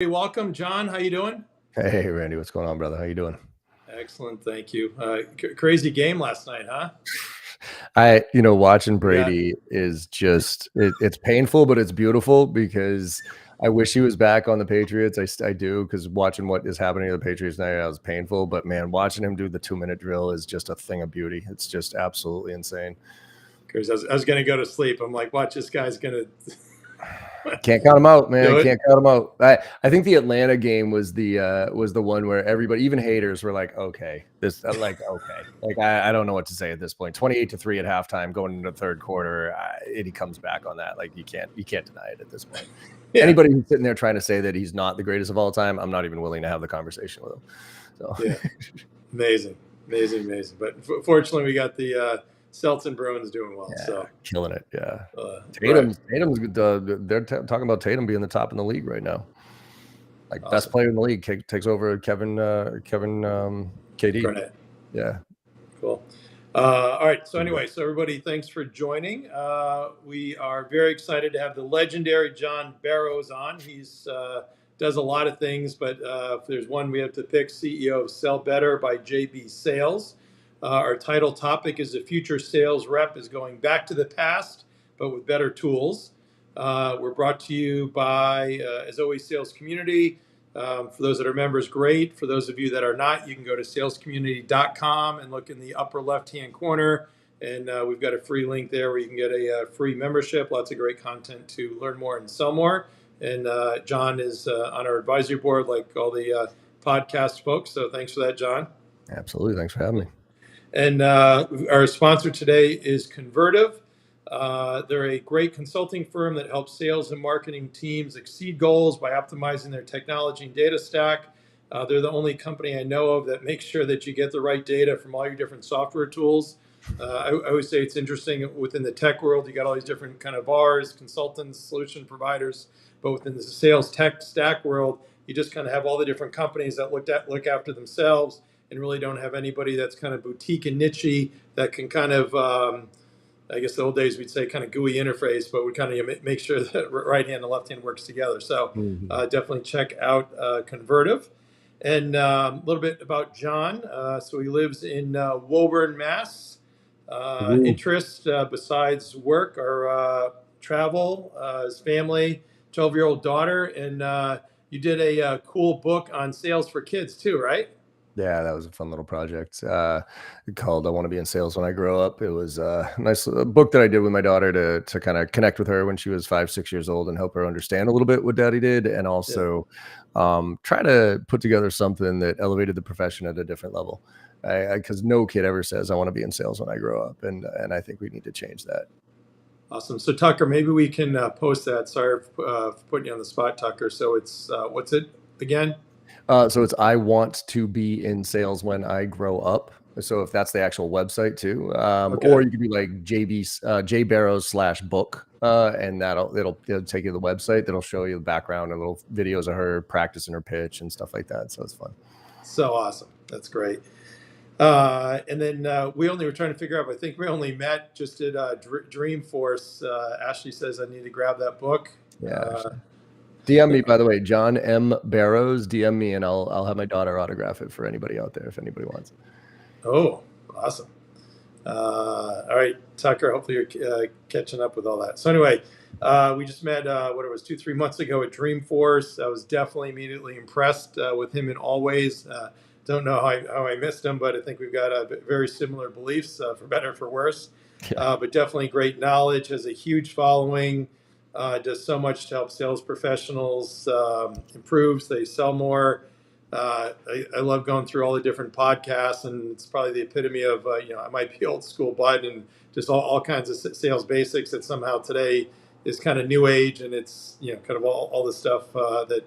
Welcome, John. How you doing? Hey, Randy, what's going on, brother? How you doing? Excellent, thank you. Crazy game last night, huh? Watching Yeah, Brady is just it's painful, but it's beautiful because I wish he was back on the Patriots. I do, because watching what is happening to the Patriots now was painful. But man, watching him do the 2-minute drill is just a thing of beauty. It's just absolutely insane. because I was going to go to sleep. I'm like, watch, this guy's going to Can't count him out, man. do it. Can't count him out. I think the Atlanta game was the one where everybody, even haters, were like, okay, I don't know what to say at this point. 28-3 at halftime, going into the third quarter, he comes back on that. Like you can't deny it at this point. Yeah, Anybody who's sitting there trying to say that he's not the greatest of all time, I'm not even willing to have the conversation with him. So yeah, amazing. But fortunately, we got the Celtics and Bruins doing well. yeah, So killing it. Yeah, right. Tatum's they're talking about Tatum being the top in the league right now. Like Awesome. best player in the league takes over Kevin KD. Garnett. Yeah. Cool. All right. So anyway, everybody, thanks for joining. We are very excited to have the legendary John Barrows on. He's does a lot of things, but if there's one we have to pick, CEO of Sell Better by JB Sales. Our title topic is the future sales rep is going back to the past, but with better tools. We're brought to you by, as always, Sales Community. For those that are members, great. For those of you that are not, you can go to salescommunity.com and look in the upper left-hand corner. And we've got a free link there where you can get a free membership. Lots of great content to learn more and sell more. And John is on our advisory board, like all the podcast folks. So thanks for that, John. Absolutely. Thanks for having me. And our sponsor today is Convertive. They're a great consulting firm that helps sales and marketing teams exceed goals by optimizing their technology and data stack. They're the only company I know of that makes sure that you get the right data from all your different software tools. I always say it's interesting within the tech world, you got all these different kind of VARs, consultants, solution providers, but within the sales tech stack world, you just kind of have all the different companies that look after themselves and really don't have anybody that's kind of boutique and nichey that can kind of I guess the old days we'd say kind of GUI interface, but we kind of make sure that right hand and left hand works together. So definitely check out Convertive. And a little bit about John. So he lives in Woburn, Mass. Interests besides work are travel, his family, 12-year-old daughter, and you did a cool book on sales for kids too, right? Yeah, that was a fun little project called "I Want to Be in Sales When I Grow Up." It was a nice book that I did with my daughter to kind of connect with her when she was 5-6 years old and help her understand a little bit what Daddy did, and also try to put together something that elevated the profession at a different level. Because no kid ever says, "I want to be in sales when I grow up," and I think we need to change that. Awesome. So Tucker, maybe we can post that. Sorry for putting you on the spot, Tucker. So it's what's it again? So it's "I want to be in sales when I grow up." So if that's the actual website too, Okay. or you could be like JBarrows/book, and it'll take you to the website. That'll show you the background and little videos of her practicing her pitch and stuff like that. So it's fun. So awesome. That's great. And then we only were trying to figure out. I think we only met just at Dreamforce. Ashley says I need to grab that book. Yeah. DM me, by the way, John M. Barrows. DM me, and I'll have my daughter autograph it for anybody out there if anybody wants. Oh, awesome. All right, Tucker, hopefully you're catching up with all that. So anyway, we just met, 2-3 months ago at Dreamforce. I was definitely immediately impressed with him in all ways. Don't know how I missed him, but I think we've got very similar beliefs, for better or for worse. But definitely great knowledge, has a huge following, does so much to help sales professionals improve, so they sell more. I love going through all the different podcasts, and it's probably the epitome of, I might be old school, but and just all kinds of sales basics that somehow today is kind of new age, and it's, kind of all the stuff that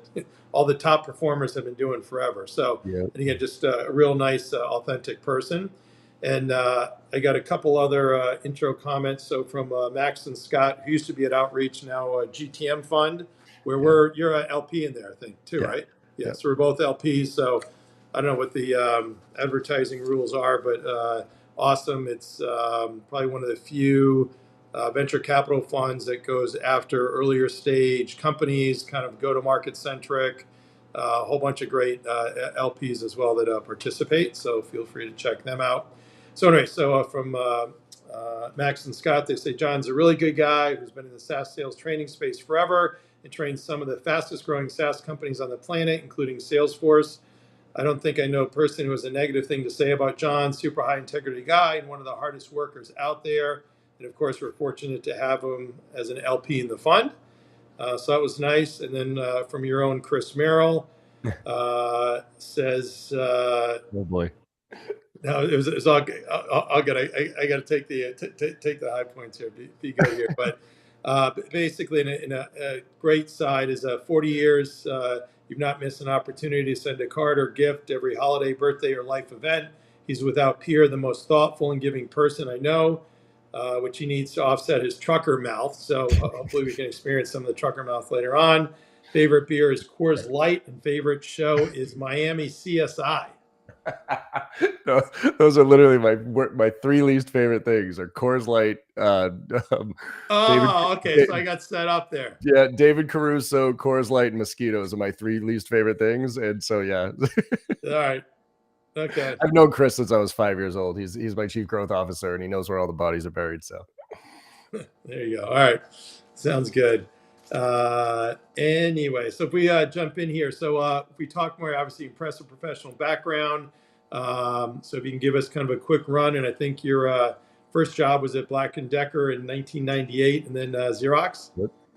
all the top performers have been doing forever. So, and again, just a real nice, authentic person. And I got a couple other intro comments. So from Max and Scott, who used to be at Outreach, now GTM Fund, where you're an LP in there, I think, too, right? Yeah, so we're both LPs. So I don't know what the advertising rules are, but awesome. It's probably one of the few venture capital funds that goes after earlier stage companies, kind of go-to-market centric. A whole bunch of great LPs as well that participate. So feel free to check them out. So anyway, from Max and Scott, they say John's a really good guy who's been in the SaaS sales training space forever and trains some of the fastest growing SaaS companies on the planet, including Salesforce. I don't think I know a person who has a negative thing to say about John. Super high integrity guy and one of the hardest workers out there. And of course, we're fortunate to have him as an LP in the fund. So that was nice. And then from your own Chris Merrill says, Oh boy. no, it was all good. I'll get. I got to take the high points here. Be good here, but basically, in a great side is 40 years. You've not missed an opportunity to send a card or gift every holiday, birthday, or life event. He's without peer the most thoughtful and giving person I know, which he needs to offset his trucker mouth. So hopefully, we can experience some of the trucker mouth later on. Favorite beer is Coors Light, and favorite show is Miami CSI. No, those are literally my three least favorite things are Coors Light, Okay. So I got set up there. Yeah, David Caruso, Coors Light, and mosquitoes are my three least favorite things. And so, yeah. All right. Okay. I've known Chris since I was 5 years old. He's my chief growth officer, and he knows where all the bodies are buried. So there you go. All right. Sounds good. Anyway, so if we jump in here, so if we talk more, obviously impressive professional background. So if you can give us kind of a quick run, and I think your first job was at Black & Decker in 1998, and then Xerox.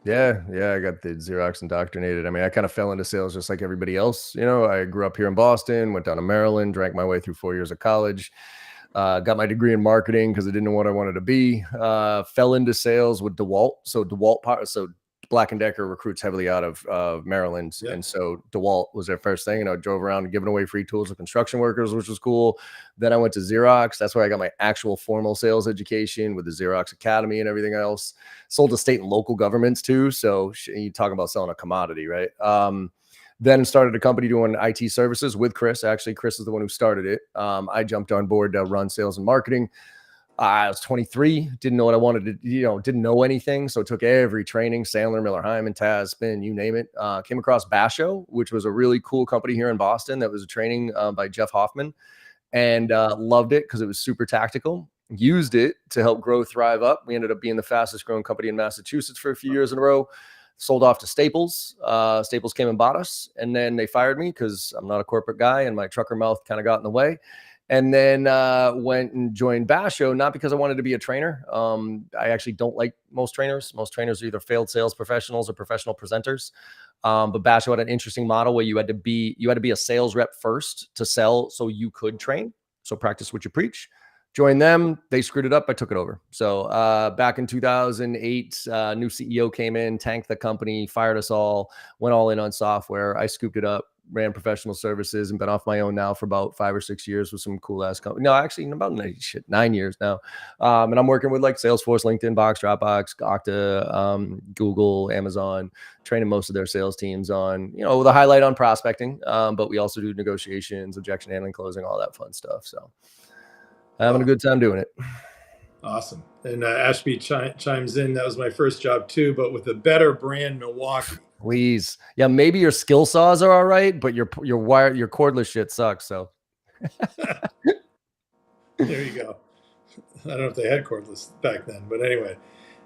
Yeah, I got the Xerox indoctrinated. I mean, I kind of fell into sales just like everybody else. You know, I grew up here in Boston, went down to Maryland, drank my way through 4 years of college. Got my degree in marketing because I didn't know what I wanted to be. Fell into sales with DeWalt. So Black & Decker recruits heavily out of Maryland. Yep. And so DeWalt was their first thing. And I drove around giving away free tools to construction workers, which was cool. Then I went to Xerox. That's where I got my actual formal sales education with the Xerox Academy and everything else. Sold to state and local governments too. So you talk about selling a commodity, right? Then started a company doing IT services with Chris. Actually, Chris is the one who started it. I jumped on board to run sales and marketing. I was 23, didn't know what I wanted to, didn't know anything. So took every training, Sandler, Miller Heiman, Taz, Spin, you name it. Came across Basho, which was a really cool company here in Boston. That was a training by Jeff Hoffman, and loved it because it was super tactical. Used it to help grow Thrive Up. We ended up being the fastest growing company in Massachusetts for a few years in a row. Sold off to Staples. Staples came and bought us, and then they fired me because I'm not a corporate guy and my trucker mouth kind of got in the way. And then went and joined Basho, not because I wanted to be a trainer. I actually don't like most trainers. Most trainers are either failed sales professionals or professional presenters. But Basho had an interesting model where you had to be a sales rep first to sell so you could train. So practice what you preach. Joined them. They screwed it up. I took it over. So back in 2008, new CEO came in, tanked the company, fired us all, went all in on software. I scooped it up, ran professional services, and been off my own now for about 5 or 6 years with some cool ass company. No, actually about 9 years now. And I'm working with like Salesforce, LinkedIn, Box, Dropbox, Okta, Google, Amazon, training most of their sales teams on, with a highlight on prospecting. But we also do negotiations, objection handling, closing, all that fun stuff. So having a good time doing it. Awesome. And Ashby chimes in. That was my first job too, but with a better brand, Milwaukee. Please. Yeah, maybe your skill saws are all right, but your cordless shit sucks. So there you go. I don't know if they had cordless back then, but anyway.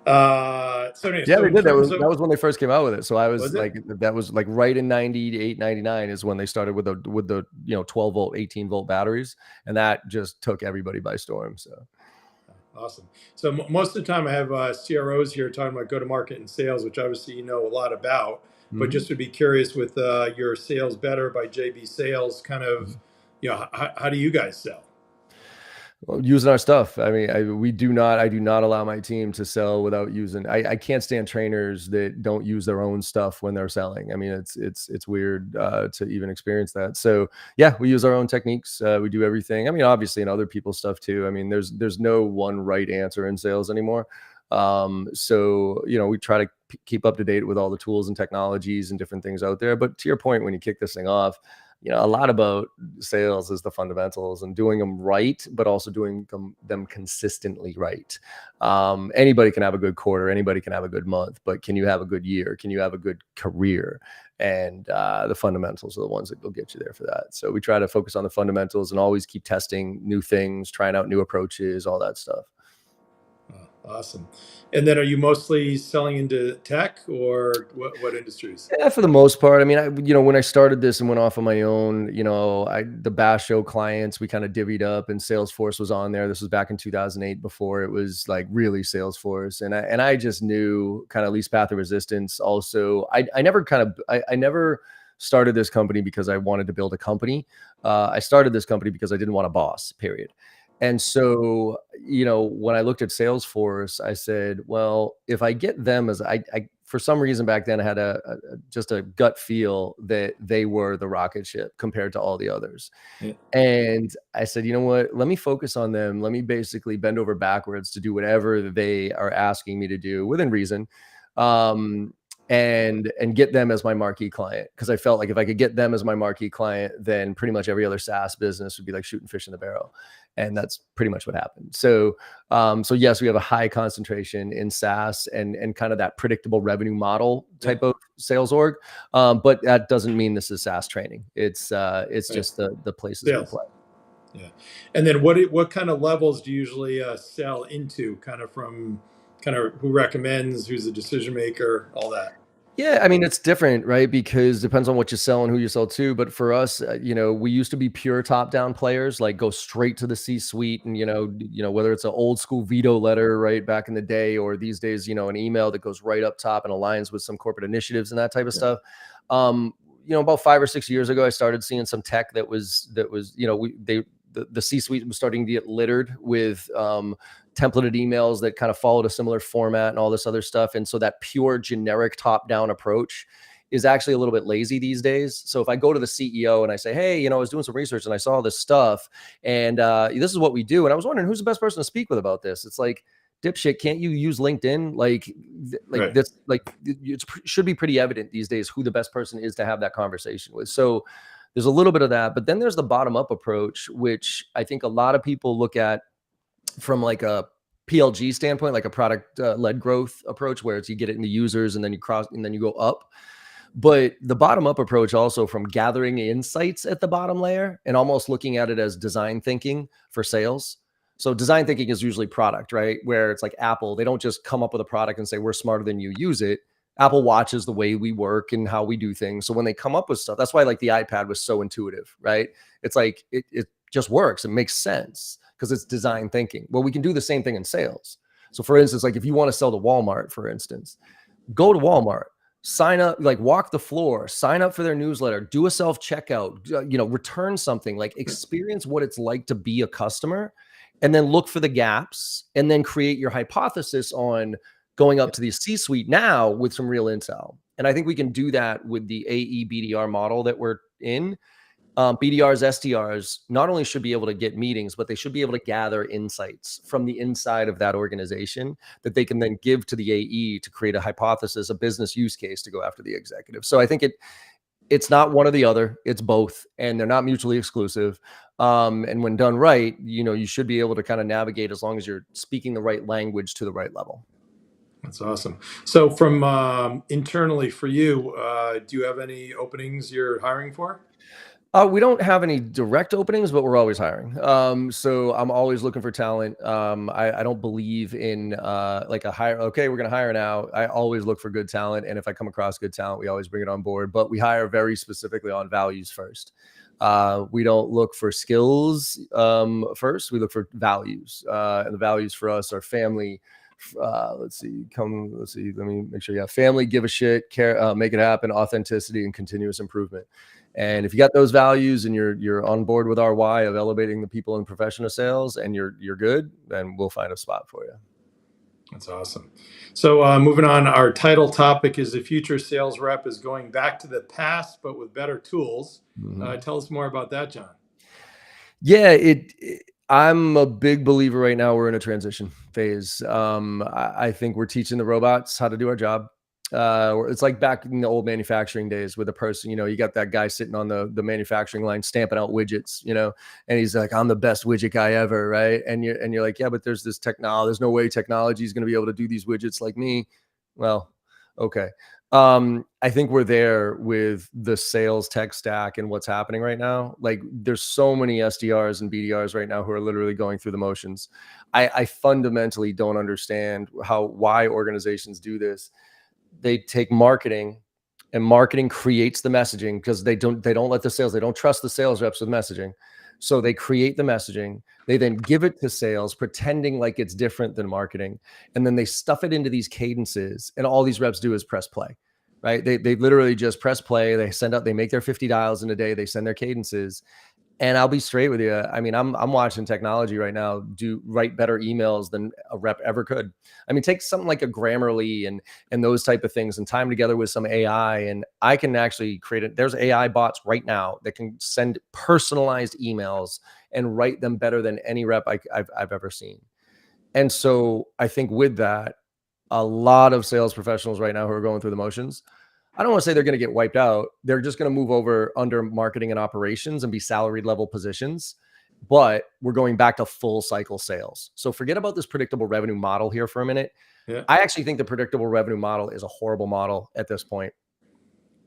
They did. That was when they first came out with it. So I was that was like right in 98, 99 is when they started with the 12 volt, 18 volt batteries, and that just took everybody by storm. So awesome. So most of the time I have CROs here talking about go-to-market and sales, which obviously you know a lot about, but just would be curious with your Sales Better by JB Sales, kind of, how do you guys sell? Well, using our stuff. I mean, I do not allow my team to sell without using. I can't stand trainers that don't use their own stuff when they're selling. I mean, it's weird to even experience that. So yeah, we use our own techniques. We do everything. I mean, obviously in other people's stuff too. I mean, there's no one right answer in sales anymore. So we try to keep up to date with all the tools and technologies and different things out there. But to your point, when you kick this thing off, a lot about sales is the fundamentals and doing them right, but also doing them consistently right. Anybody can have a good quarter. Anybody can have a good month, but can you have a good year? Can you have a good career? And the fundamentals are the ones that will get you there for that. So we try to focus on the fundamentals and always keep testing new things, trying out new approaches, all that stuff. Oh, awesome. And then are you mostly selling into tech or what industries? Yeah, for the most part. I mean, when I started this and went off on my own, the Bash Show clients, we kind of divvied up, and Salesforce was on there. This was back in 2008, before it was like really Salesforce. And I just knew kind of least path of resistance. Also, I never started this company because I wanted to build a company. I started this company because I didn't want a boss, period. And so, when I looked at Salesforce, I said, well, if I get them as I for some reason back then I had just a gut feel that they were the rocket ship compared to all the others. Yeah. And I said, you know what? Let me focus on them. Let me basically bend over backwards to do whatever they are asking me to do within reason. Um, and get them as my marquee client. Because I felt like if I could get them as my marquee client, then pretty much every other SaaS business would be like shooting fish in the barrel. And that's pretty much what happened. So yes, we have a high concentration in SaaS and kind of that predictable revenue model type of sales org. But that doesn't mean this is SaaS training. It's just the places we play. Yeah. And then what kind of levels do you usually sell into? Kind of who recommends, who's the decision maker, all that. Yeah, I mean, it's different, right? Because it depends on what you sell and who you sell to. But for us, we used to be pure top-down players, like go straight to the C-suite, and whether it's an old school veto letter, right, back in the day, or these days, an email that goes right up top and aligns with some corporate initiatives and that type of stuff. About 5 or 6 years ago, I started seeing some tech that was, the C-suite was starting to get littered with templated emails that kind of followed a similar format and all this other stuff. And so that pure generic top-down approach is actually a little bit lazy these days. So if I go to the CEO and I say, hey, I was doing some research and I saw this stuff, and this is what we do, and I was wondering who's the best person to speak with about this. It's like, dipshit, can't you use LinkedIn? Right. This, it should be pretty evident these days who the best person is to have that conversation with. So there's a little bit of that, but then there's the bottom up approach, which I think a lot of people look at from like a PLG standpoint, like a product led growth approach, where it's you get it into users and then you go up. But the bottom up approach also, from gathering insights at the bottom layer and almost looking at it as design thinking for sales. So design thinking is usually product, right? Where it's like Apple, they don't just come up with a product and say, we're smarter than you, use it. Apple watches the way we work and how we do things. So when they come up with stuff, that's why like the iPad was so intuitive, right? It's like, it just works. It makes sense because it's design thinking. Well, we can do the same thing in sales. So for instance, like if you want to sell to Walmart, for instance, go to Walmart, sign up, like walk the floor, sign up for their newsletter, do a self-checkout, return something, like experience what it's like to be a customer, and then look for the gaps and then create your hypothesis on going up to the C-suite now with some real intel. And I think we can do that with the AE BDR model that we're in. BDRs, SDRs not only should be able to get meetings, but they should be able to gather insights from the inside of that organization that they can then give to the AE to create a hypothesis, a business use case to go after the executive. So I think it's not one or the other, it's both, and they're not mutually exclusive. And when done right, you should be able to kind of navigate as long as you're speaking the right language to the right level. That's awesome. So from internally for you, do you have any openings you're hiring for? We don't have any direct openings, but we're always hiring. So I'm always looking for talent. I don't believe in like a hire. Okay, we're going to hire now. I always look for good talent. And if I come across good talent, we always bring it on board, but we hire very specifically on values first. We don't look for skills first. We look for values. And the values for us are family. Let me make sure. Yeah. Family, give a shit, care, make it happen, authenticity, and continuous improvement. And if you got those values and you're on board with our why of elevating the people in professional sales, and you're good, then we'll find a spot for you. That's awesome. So moving on, our title topic is the future sales rep is going back to the past, but with better tools. Tell us more about that, John. Yeah, I'm a big believer right now. We're in a transition phase. I think we're teaching the robots how to do our job. It's like back in the old manufacturing days with a person, you got that guy sitting on the manufacturing line stamping out widgets, and he's like, I'm the best widget guy ever. Right. And you're like, yeah, but there's this technology, there's no way technology is going to be able to do these widgets like me. Well, okay. I think we're there with the sales tech stack and what's happening right now. Like there's so many SDRs and BDRs right now who are literally going through the motions. I fundamentally don't understand why organizations do this. They take marketing, and marketing creates the messaging because they don't let they don't trust the sales reps with messaging. So they create the messaging. They then give it to sales, pretending like it's different than marketing. And then they stuff it into these cadences. And all these reps do is press play, right? They literally just press play. They make their 50 dials in a day. They send their cadences. And I'll be straight with you. I mean, I'm watching technology right now write better emails than a rep ever could. I mean, take something like a Grammarly and those type of things and tie them together with some AI, and I can actually create it. There's AI bots right now that can send personalized emails and write them better than any rep I've ever seen. And so I think with that, a lot of sales professionals right now who are going through the motions, I don't want to say they're going to get wiped out. They're just going to move over under marketing and operations and be salaried level positions. But we're going back to full cycle sales. So forget about this predictable revenue model here for a minute. Yeah. I actually think the predictable revenue model is a horrible model at this point.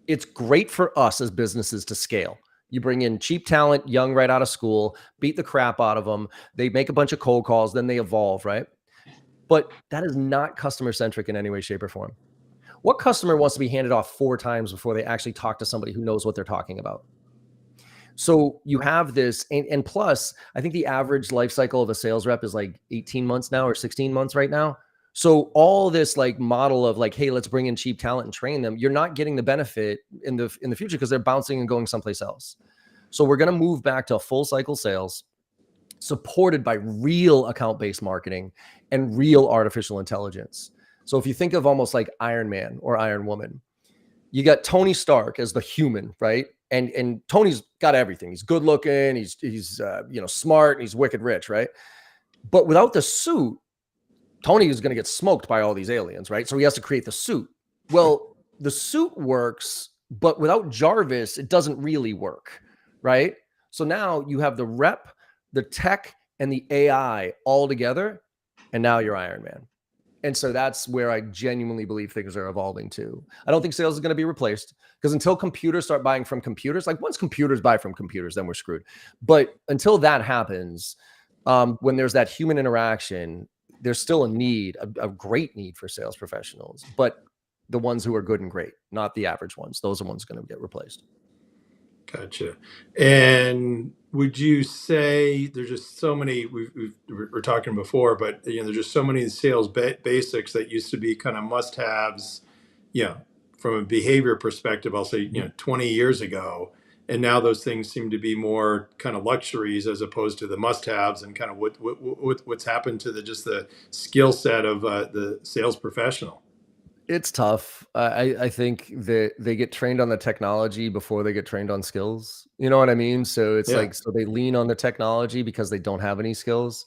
It's great for us as businesses to scale. You bring in cheap talent, young, right out of school, beat the crap out of them. They make a bunch of cold calls, then they evolve, right? But that is not customer centric in any way, shape, or form. What customer wants to be handed off 4 times before they actually talk to somebody who knows what they're talking about? So you have this, and plus, I think the average life cycle of a sales rep is like 18 months now or 16 months right now. So all this like model of like, hey, let's bring in cheap talent and train them, you're not getting the benefit in the future because they're bouncing and going someplace else. So we're going to move back to full cycle sales supported by real account-based marketing and real artificial intelligence. So if you think of almost like Iron Man or Iron Woman, you got Tony Stark as the human, right? And Tony's got everything. He's good looking. He's smart. He's wicked rich, right? But without the suit, Tony is going to get smoked by all these aliens, right? So he has to create the suit. Well, the suit works, but without Jarvis, it doesn't really work, right? So now you have the rep, the tech, and the AI all together, and now you're Iron Man. And so that's where I genuinely believe things are evolving to. I don't think sales is going to be replaced because until computers start buying from computers, like once computers buy from computers, then we're screwed. But until that happens, when there's that human interaction, there's still a great need for sales professionals, but the ones who are good and great, not the average ones. Those are ones going to get replaced. Gotcha. And would you say there's just so many, we're talking before, but there's just so many sales basics that used to be kind of must-haves, from a behavior perspective, I'll say, 20 years ago. And now those things seem to be more kind of luxuries as opposed to the must-haves, and kind of what's happened to the skill set of the sales professional. It's tough. I think that they get trained on the technology before they get trained on skills. You know what I mean? So it's Yeah. so they lean on the technology because they don't have any skills,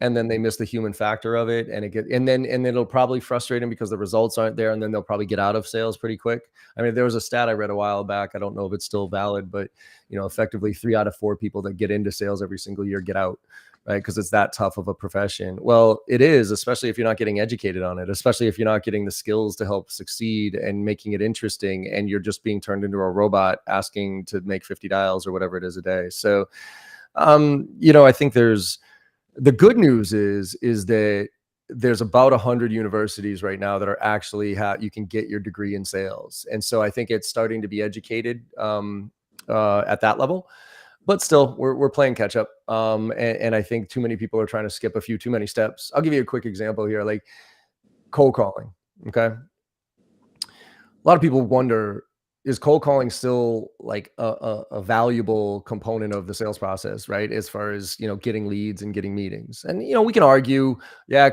and then they miss the human factor of it, and then it'll probably frustrate them because the results aren't there, and then they'll probably get out of sales pretty quick. I mean, there was a stat I read a while back. I don't know if it's still valid, but effectively 3 out of 4 people that get into sales every single year get out. Right? Because it's that tough of a profession. Well, it is, especially if you're not getting educated on it, especially if you're not getting the skills to help succeed and making it interesting, and you're just being turned into a robot asking to make 50 dials or whatever it is a day. So, I think the good news is that there's about 100 universities right now that are actually you can get your degree in sales. And so I think it's starting to be educated at that level. But still, we're playing catch up. And I think too many people are trying to skip a few too many steps. I'll give you a quick example here, like cold calling. Okay. A lot of people wonder, is cold calling still like a valuable component of the sales process, right? As far as, getting leads and getting meetings. And, we can argue,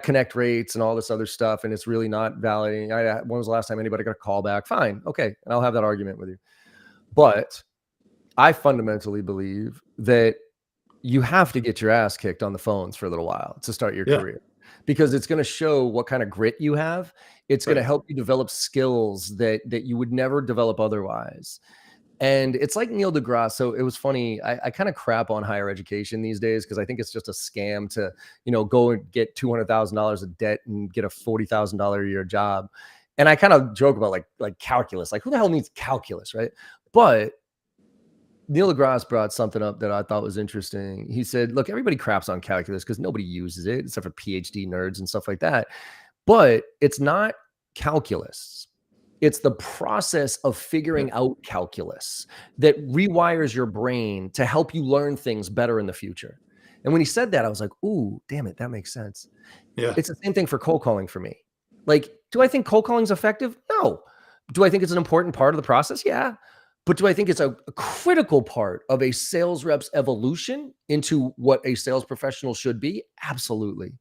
connect rates and all this other stuff. And it's really not valid. When was the last time anybody got a call back? Fine. Okay. And I'll have that argument with you. But I fundamentally believe that you have to get your ass kicked on the phones for a little while to start your career, because it's going to show what kind of grit you have. It's going to help you develop skills that you would never develop otherwise. And it's like Neil deGrasse. So it was funny. I kind of crap on higher education these days because I think it's just a scam to, go and get $200,000 of debt and get a $40,000 a year job. And I kind of joke about like calculus, like who the hell needs calculus, right? But Neil deGrasse brought something up that I thought was interesting. He said, look, everybody craps on calculus because nobody uses it except for PhD nerds and stuff like that. But it's not calculus. It's the process of figuring out calculus that rewires your brain to help you learn things better in the future. And when he said that, I was like, ooh, damn it, that makes sense. Yeah. It's the same thing for cold calling for me. Like, do I think cold calling is effective? No. Do I think it's an important part of the process? Yeah. But do I think it's a critical part of a sales rep's evolution into what a sales professional should be? Absolutely.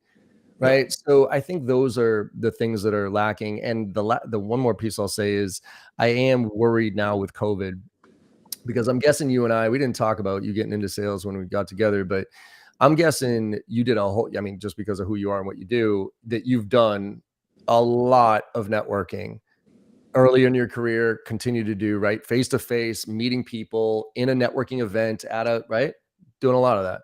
Right. Yeah. So I think those are the things that are lacking. And the one more piece I'll say is I am worried now with COVID, because I'm guessing you and we didn't talk about you getting into sales when we got together, but I'm guessing you did a whole, I mean, just because of who you are and what you do, that you've done a lot of networking early in your career, continue to do, right? Face to face, meeting people in a networking event right? Doing a lot of that.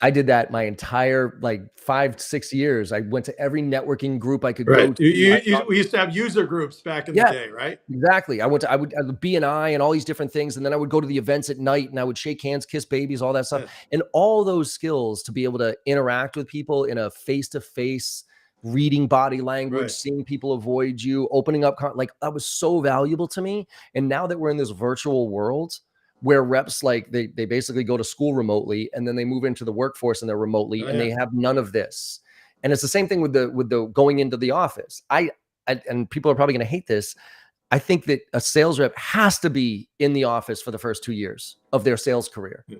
I did that my entire like 5-6 years. I went to every networking group I could go Right. to. We used to have user groups back in the Yeah, day, right? exactly. I would BNI and all these different things, and then I would go to the events at night and I would shake hands, kiss babies, all that stuff, Yeah. and all those skills to be able to interact with people in a face to face, reading body language, Right. seeing people avoid you, opening up, like that was so valuable to me. And now that we're in this virtual world where reps like they basically go to school remotely and then they move into the workforce and they're remotely Oh, and yeah. they have none of this. And it's the same thing with the going into the office. And people are probably going to hate this. I think that a sales rep has to be in the office for the first 2 years of their sales career, Yeah.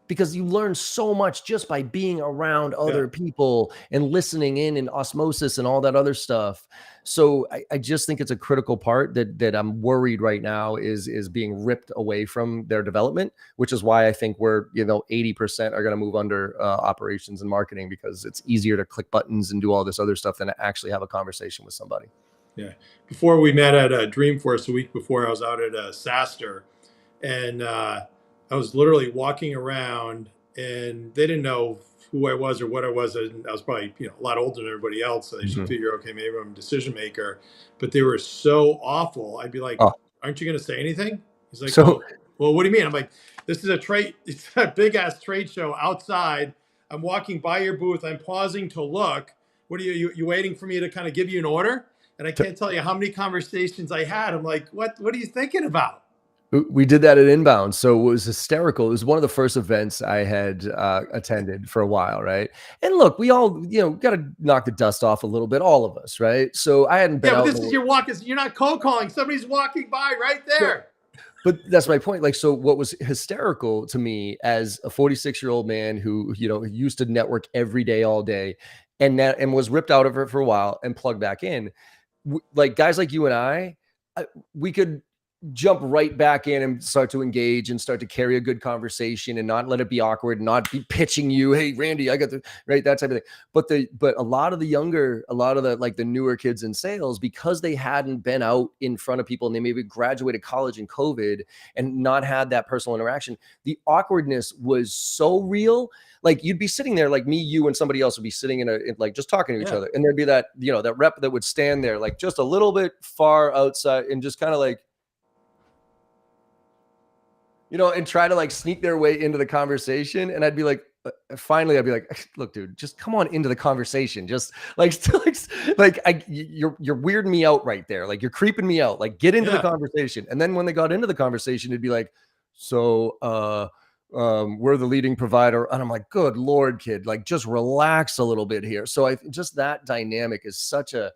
because you learn so much just by being around other Yeah. people and listening in and osmosis and all that other stuff. So I just think it's a critical part that I'm worried right now is being ripped away from their development, which is why I think we're, 80% are going to move under operations and marketing, because it's easier to click buttons and do all this other stuff than to actually have a conversation with somebody. Yeah. Before we met at Dreamforce a week before, I was out at SaaStr, and I was literally walking around, and they didn't know who I was or what I was. And I was probably a lot older than everybody else, so they should figure, okay, maybe I'm a decision maker. But they were so awful. I'd be like, Oh, "Aren't you going to say anything?" He's like, so "Well, what do you mean?" I'm like, "This is a trade. It's a big ass trade show outside. I'm walking by your booth. I'm pausing to look. What are you waiting for me to kind of give you an order?" And I can't tell you how many conversations I had. I'm like, what are you thinking about? we did that at Inbound. So it was hysterical. It was one of the first events I had attended for a while, right? And look, we all, got to knock the dust off a little bit, all of us, right? So I hadn't been Yeah, but out. this is your walk. You're not cold calling. Somebody's walking by right No, there. but that's my point. Like, so what was hysterical to me as a 46-year-old man who, used to network every day, all day, and was ripped out of it for a while and plugged back in, like guys like you and we could jump right back in and start to engage and start to carry a good conversation and not let it be awkward, not be pitching you, hey Randy, I got the right, that type of thing. But a lot of the like the newer kids in sales, because they hadn't been out in front of people and they maybe graduated college in COVID and not had that personal interaction, the awkwardness was so real. Like you'd be sitting there, like me, you, and somebody else would be sitting in like just talking to each other, and there'd be that that rep that would stand there like just a little bit far outside and just kind of like, and try to like sneak their way into the conversation. And I'd be like, finally, I'd be like, look, dude, just come on into the conversation. Just like, you're weirding me out right there. Like you're creeping me out. Like get into the conversation. And then when they got into the conversation, it'd be like, so, we're the leading provider. And I'm like, good Lord, kid, like just relax a little bit here. So just that dynamic is such a,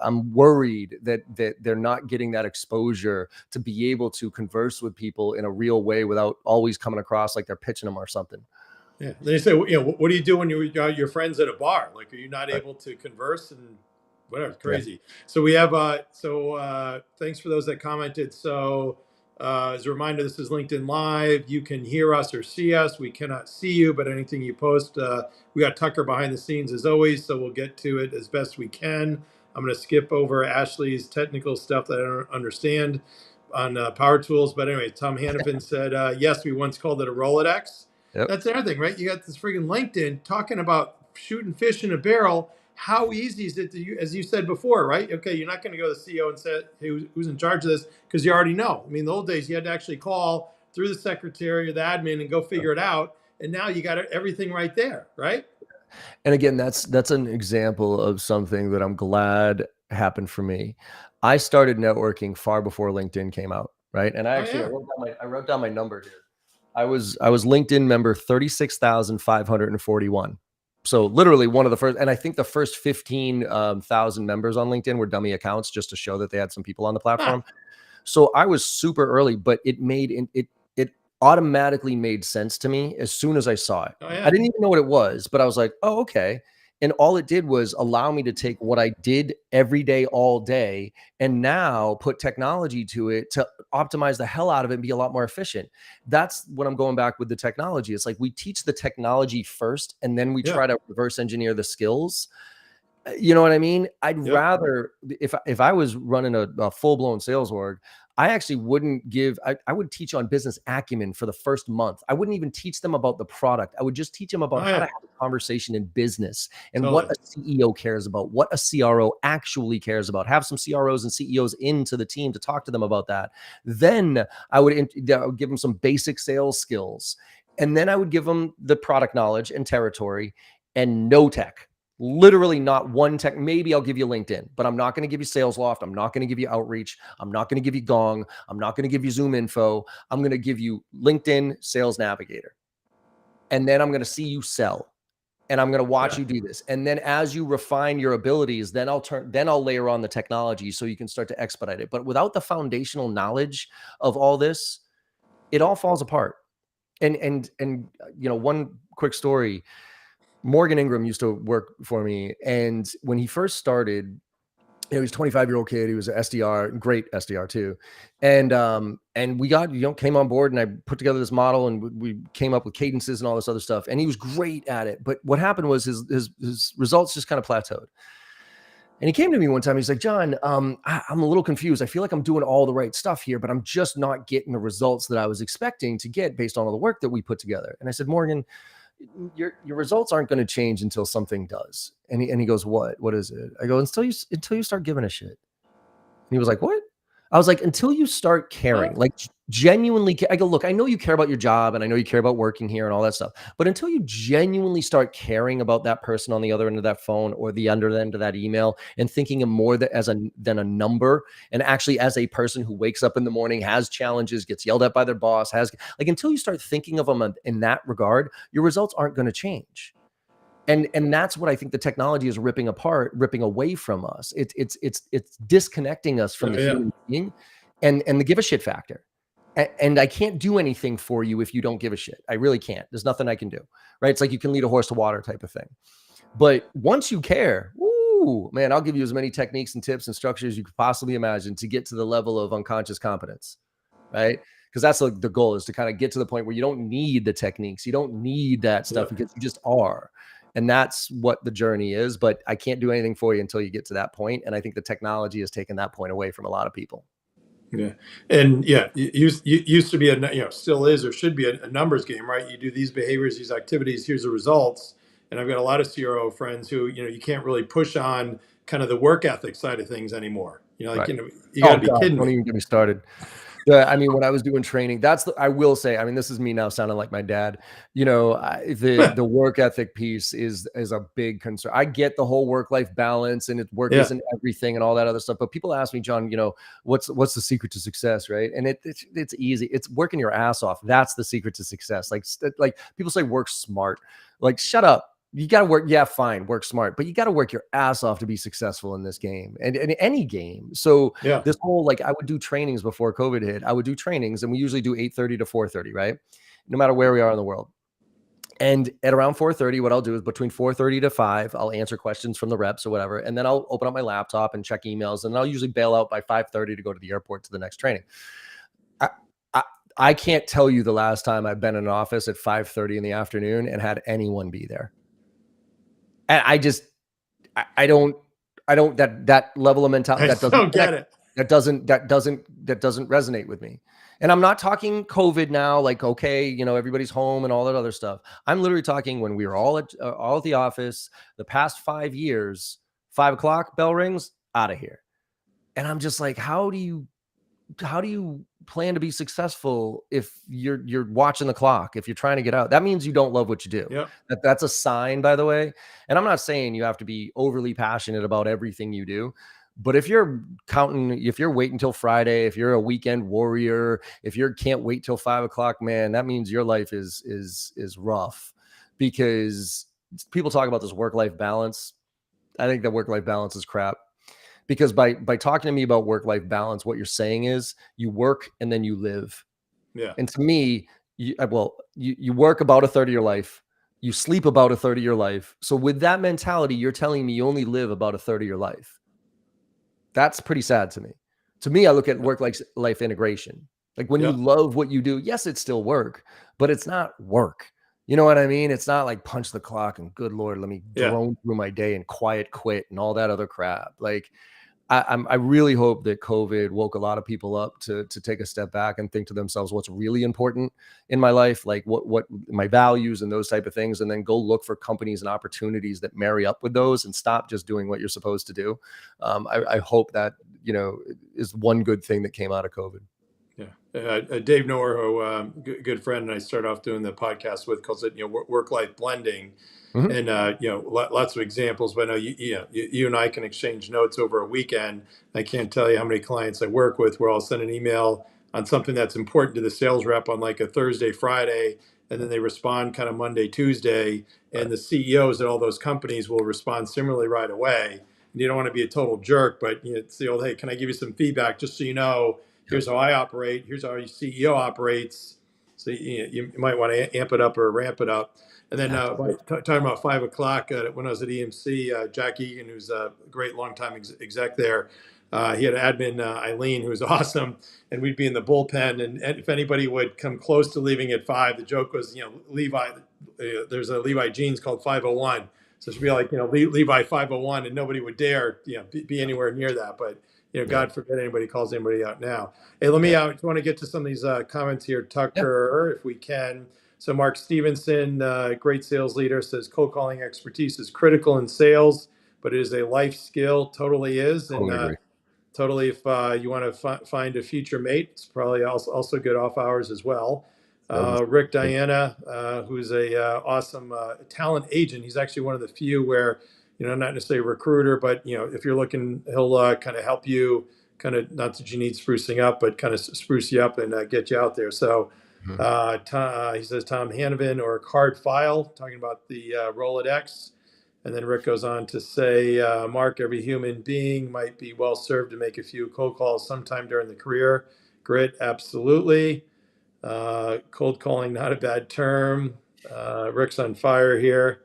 I'm worried that they're not getting that exposure to be able to converse with people in a real way without always coming across like they're pitching them or something. Yeah. Then you say, what do you do when you got your friends at a bar? Like, are you not able to converse and whatever? Crazy. Yeah. So we have, thanks for those that commented. So, as a reminder, this is LinkedIn Live. You can hear us or see us. We cannot see you, but anything you post, we got Tucker behind the scenes as always, so we'll get to it as best we can. I'm going to skip over Ashley's technical stuff that I don't understand on Power Tools. But anyway, Tom Hannafin said, yes, we once called it a Rolodex. Yep. That's the other thing, right? You got this friggin' LinkedIn talking about shooting fish in a barrel. how easy is it to you, as you said before, right? Okay, you're not going to go to the CEO and say, hey, who's in charge of this? Because you already know. I mean, the old days, you had to actually call through the secretary or the admin and go figure it out. And now you got everything right there, right? And again, that's an example of something that I'm glad happened for me. I started networking far before LinkedIn came out, right? And Oh, yeah. I wrote down my number here. I was LinkedIn member 36,541. So literally one of the first, and I think the first 15,000 members on LinkedIn were dummy accounts just to show that they had some people on the Huh. platform. So I was super early, but it automatically made sense to me as soon as I saw it. Oh, I yeah. didn't even know what it was, but I was like, "Oh, okay." And all it did was allow me to take what I did every day, all day, and now put technology to it to optimize the hell out of it and be a lot more efficient. That's what I'm going back with the technology. It's like we teach the technology first, and then we Yeah. try to reverse engineer the skills. You know what I mean? I'd Yep. rather if I was running a full blown sales org, I actually wouldn't give. I would teach on business acumen for the first month. I wouldn't even teach them about the product. I would just teach them about Oh, how to yeah. have a conversation in business and what Totally. a CEO cares about, what a CRO actually cares about. Have some CROs and CEOs into the team to talk to them about that. Then I would give them some basic sales skills, and then I would give them the product knowledge and territory and no tech. Literally not one tech. Maybe I'll give you LinkedIn, but I'm not going to give you Sales Loft. I'm not going to give you Outreach. I'm not going to give you Gong. I'm not going to give you Zoom Info. I'm going to give you LinkedIn Sales Navigator. And then I'm going to see you sell. And I'm going to watch Yeah. you do this. And then as you refine your abilities, then I'll layer on the technology so you can start to expedite it. But without the foundational knowledge of all this, it all falls apart. And one quick story. Morgan Ingram used to work for me. And when he first started, he was a 25-year-old kid. He was an SDR, great SDR too. And we got, came on board and I put together this model and we came up with cadences and all this other stuff. And he was great at it. But what happened was his results just kind of plateaued. And he came to me one time. He's like, John, I'm a little confused. I feel like I'm doing all the right stuff here, but I'm just not getting the results that I was expecting to get based on all the work that we put together. And I said, Morgan, your results aren't going to change until something does. And he goes, what is it? I go, until you start giving a shit. And he was like, what? I was like, until you start caring, What? like genuinely. I go, look, I know you care about your job and I know you care about working here and all that stuff, but until you genuinely start caring about that person on the other end of that phone or the under end of that email and thinking of more than a number, and actually as a person who wakes up in the morning, has challenges, gets yelled at by their boss, until you start thinking of them in that regard, your results aren't going to change. And that's what I think the technology is ripping away from us. It's disconnecting us from Oh, the yeah. human being and the give a shit factor. And I can't do anything for you if you don't give a shit. I really can't. There's nothing I can do. Right? It's like you can lead a horse to water type of thing. But once you care, ooh, man, I'll give you as many techniques and tips and structures as you could possibly imagine to get to the level of unconscious competence. Right? Because that's like the goal, is to kind of get to the point where you don't need the techniques, you don't need that stuff, Yep. because you just are. And that's what the journey is. But I can't do anything for you until you get to that point. And I think the technology has taken that point away from a lot of people. Yeah, and yeah, it used to be still is or should be a numbers game, right? You do these behaviors, these activities. Here's the results. And I've got a lot of CRO friends who you can't really push on kind of the work ethic side of things anymore. Right. You got Oh to be God, kidding don't me. even get me started. Yeah, I mean, when I was doing training, I will say, I mean, this is me now sounding like my dad. The work ethic piece is a big concern. I get the whole work-life balance and work Yeah, isn't everything and all that other stuff. But people ask me, John, what's the secret to success, right? And it's easy. It's working your ass off. That's the secret to success. Like people say, work smart. Like, shut up. You got to work. Yeah, fine. Work smart, but you got to work your ass off to be successful in this game and in any game. So yeah, this whole, like, I would do trainings before COVID hit. I would do trainings and we usually do 8:30 to 4:30, right? No matter where we are in the world. And at around 4:30, what I'll do is between 4:30 to 5, I'll answer questions from the reps or whatever. And then I'll open up my laptop and check emails. And I'll usually bail out by 5:30 to go to the airport to the next training. I, I, I can't tell you the last time I've been in an office at 5:30 in the afternoon and had anyone be there. And I don't that level of mentality I that just doesn't don't get connect. it. That doesn't resonate with me. And I'm not talking COVID now, like, okay, everybody's home and all that other stuff. I'm literally talking when we were all at the office, the past 5 years, 5 o'clock bell rings, out of here. And I'm just like, how do you plan to be successful if you're watching the clock, if you're trying to get out? That means you don't love what you do. Yep. That's a sign, by the way. And I'm not saying you have to be overly passionate about everything you do, but if you're waiting until Friday, if you're a weekend warrior, if you can't wait till 5 o'clock, man, that means your life is rough. Because people talk about this work-life balance. I think that work-life balance is crap. Because by talking to me about work-life balance, what you're saying is you work and then you live. Yeah. And to me, you work about a third of your life, you sleep about a third of your life. So with that mentality, you're telling me you only live about a third of your life. That's pretty sad to me. To me, I look at work-life integration. Like when you love what you do, yes, it's still work, but it's not work. You know what I mean? It's not like punch the clock and good Lord, let me drone through my day and quiet quit and all that other crap. Like I really hope that COVID woke a lot of people up to take a step back and think to themselves, what's really important in my life, like what my values and those type of things, and then go look for companies and opportunities that marry up with those and stop just doing what you're supposed to do. I hope that, is one good thing that came out of COVID. Yeah. Dave Noor, who good friend, and I started off doing the podcast with, calls it, work-life blending. Mm-hmm. And lots of examples. But you and I can exchange notes over a weekend. I can't tell you how many clients I work with where I'll send an email on something that's important to the sales rep on like a Thursday, Friday, and then they respond kind of Monday, Tuesday, and the CEOs at all those companies will respond similarly right away. And you don't want to be a total jerk, but it's the old, hey, can I give you some feedback just so you know? Here's how I operate. Here's how your CEO operates. So you might want to amp it up or ramp it up. And then talking about 5 o'clock, when I was at EMC, Jack Egan, who's a great longtime exec there, he had an admin, Eileen, who was awesome. And we'd be in the bullpen. And if anybody would come close to leaving at 5, the joke was, Levi, there's a Levi jeans called 501. So it should be like, Levi 501, and nobody would dare, be anywhere near that. But God forbid anybody calls anybody out now. Hey, let me out. I just want to get to some of these comments here, Tucker, if we can. So Mark Stevenson, great sales leader, says cold calling expertise is critical in sales, but it is a life skill. Totally is. And totally, if you want to find a future mate, it's probably also good off hours as well. Rick Diana, who's a awesome talent agent. He's actually one of the few where, not necessarily a recruiter, but if you're looking, he'll kind of help you, kind of, not that you need sprucing up, but kind of spruce you up and get you out there. So he says Tom Hanovan or Card File, talking about the Rolodex. And then Rick goes on to say, Mark, every human being might be well served to make a few cold calls sometime during the career. Grit, absolutely. Cold calling, not a bad term. Rick's on fire here.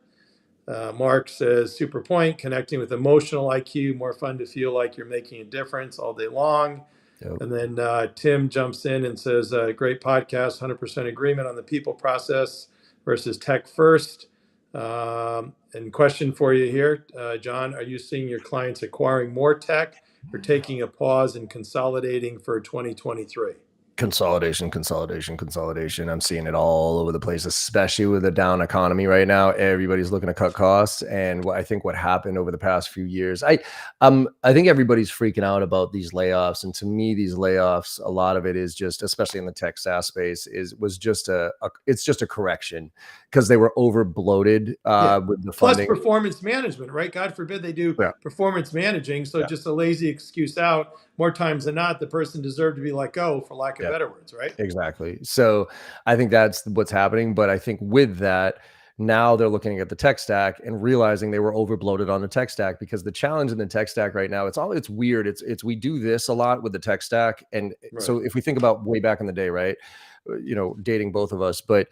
Mark says, super point, connecting with emotional IQ, more fun to feel like you're making a difference all day long. Yep. And then Tim jumps in and says, great podcast, 100% agreement on the people process versus tech first. And question for you here, John, are you seeing your clients acquiring more tech or taking a pause and consolidating for 2023? Consolidation. I'm seeing it all over the place, especially with the down economy right now. Everybody's looking to cut costs. And I think what happened over the past few years, I think everybody's freaking out about these layoffs. And to me, these layoffs, a lot of it is just, especially in the tech SaaS space, it's just a correction because they were over bloated with the funding. Plus performance management, right? God forbid they do performance managing. So just a lazy excuse out. More times than not, the person deserved to be let go, for lack of better words, right? Exactly. So I think that's what's happening. But I think with that, now they're looking at the tech stack and realizing they were over bloated on the tech stack, because the challenge in the tech stack right now, it's weird. It's we do this a lot with the tech stack. And so if we think about way back in the day, right, dating both of us, but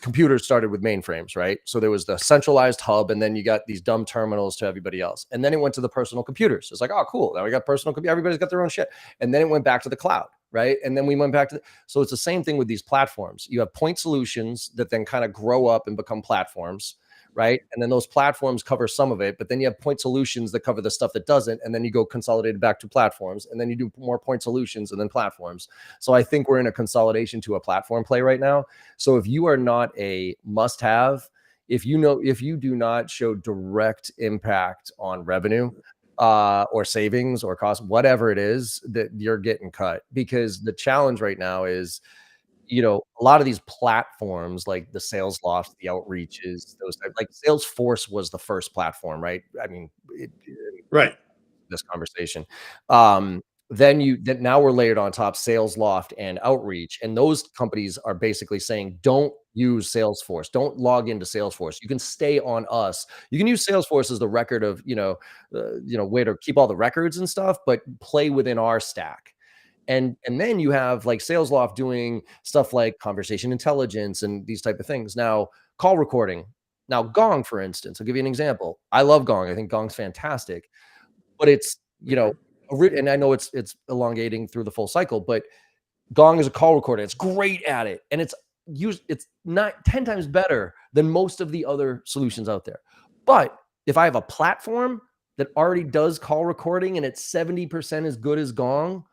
computers started with mainframes, right? So there was the centralized hub, and then you got these dumb terminals to everybody else. And then it went to the personal computers. It's like, oh, cool. Now we got personal computers. Everybody's got their own shit. And then it went back to the cloud. Right. And then we went back to, so it's the same thing with these platforms. You have point solutions that then kind of grow up and become platforms, right? And then those platforms cover some of it, but then you have point solutions that cover the stuff that doesn't, and then you go consolidated back to platforms, and then you do more point solutions and then platforms. So I think we're in a consolidation to a platform play right now. So if you are not a must-have, if you do not show direct impact on revenue, or savings or cost, whatever it is, that you're getting cut. Because the challenge right now is, a lot of these platforms like the Sales Loft, the Outreaches, those type, like Salesforce was the first platform, right? I mean, Right. this conversation. Then now we're layered on top Sales Loft and Outreach, and those companies are basically saying, don't use Salesforce, don't log into Salesforce. You can stay on us. You can use Salesforce as the record of way to keep all the records and stuff, but play within our stack. And then you have like SalesLoft doing stuff like conversation intelligence and these type of things. Now, call recording. Now, Gong, for instance, I'll give you an example. I love Gong. I think Gong's fantastic, but it's, and I know it's elongating through the full cycle, but Gong is a call recorder. It's great at it, and it's not 10 times better than most of the other solutions out there. But if I have a platform that already does call recording and it's 70% as good as Gong,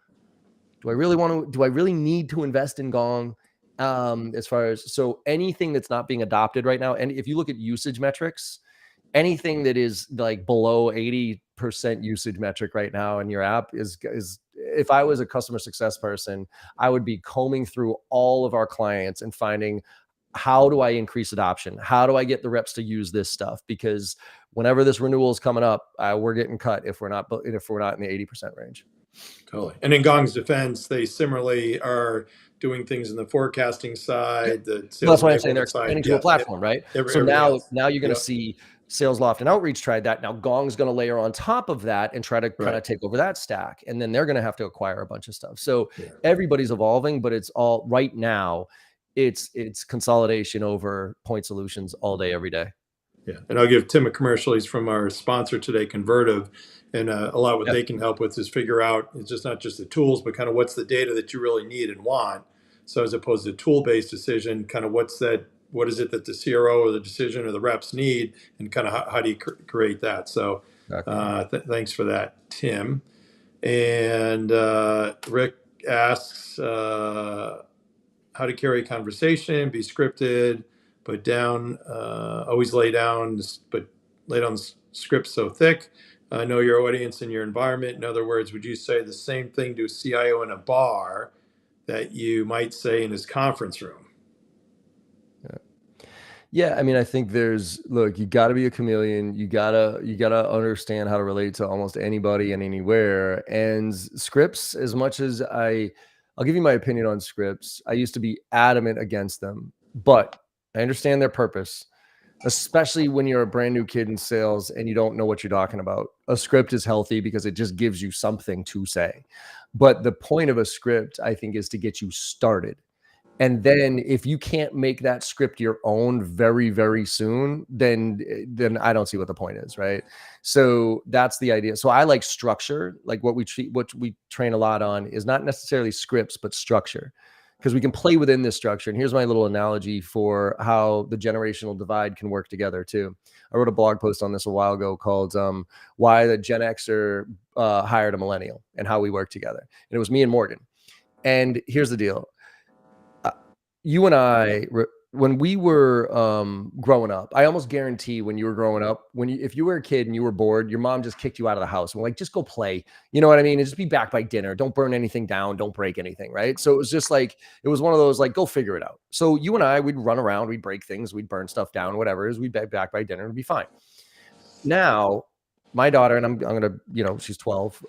do I really need to invest in Gong? So anything that's not being adopted right now, and if you look at usage metrics, anything that is like below 80% usage metric right now in your app is, if I was a customer success person, I would be combing through all of our clients and finding, how do I increase adoption? How do I get the reps to use this stuff? Because whenever this renewal is coming up, we're getting cut if we're not in the 80% range. Totally. And in Gong's defense, they similarly are doing things in the forecasting side, the sales that's why I'm saying they're enablement side. expanding to a platform, right? So now you're going to see SalesLoft and Outreach tried that. Now Gong's going to layer on top of that and try to kind of take over that stack. And then they're going to have to acquire a bunch of stuff. So everybody's evolving, but it's all right now. It's consolidation over point solutions all day, every day. Yeah. And I'll give Tim a commercial. He's from our sponsor today, Convertive. And a lot what they can help with is figure out, it's just not just the tools, but kind of what's the data that you really need and want. So as opposed to tool-based decision, kind of what is it that the CRO or the decision or the reps need, and kind of how do you create that? So thanks for that, Tim. And Rick asks how to carry a conversation, be scripted, but always lay down scripts so thick. Know your audience and your environment. In other words, would you say the same thing to a CIO in a bar that you might say in his conference room? Yeah, I mean, I think you got to be a chameleon. You gotta understand how to relate to almost anybody and anywhere. And scripts, as much as I'll give you my opinion on scripts. I used to be adamant against them, but I understand their purpose, especially when you're a brand new kid in sales and you don't know what you're talking about. A script is healthy because it just gives you something to say. But the point of a script, I think, is to get you started. And then if you can't make that script your own very, very soon, then I don't see what the point is, right? So that's the idea. So I like structure. Like what we train a lot on is not necessarily scripts, but structure, because we can play within this structure. And here's my little analogy for how the generational divide can work together too. I wrote a blog post on this a while ago called Why the Gen Xer Hired a Millennial and How We Work Together. And it was me and Morgan. And here's the deal. You and I, when we were growing up, I almost guarantee when you were growing up, if you were a kid and you were bored, your mom just kicked you out of the house and like, just go play. You know what I mean? And just be back by dinner. Don't burn anything down. Don't break anything. Right. So it was just like, it was one of those, like, go figure it out. So you and I, we'd run around, we'd break things, we'd burn stuff down, whatever it is, we'd be back by dinner and be fine. Now, my daughter, and I'm going to, she's 12.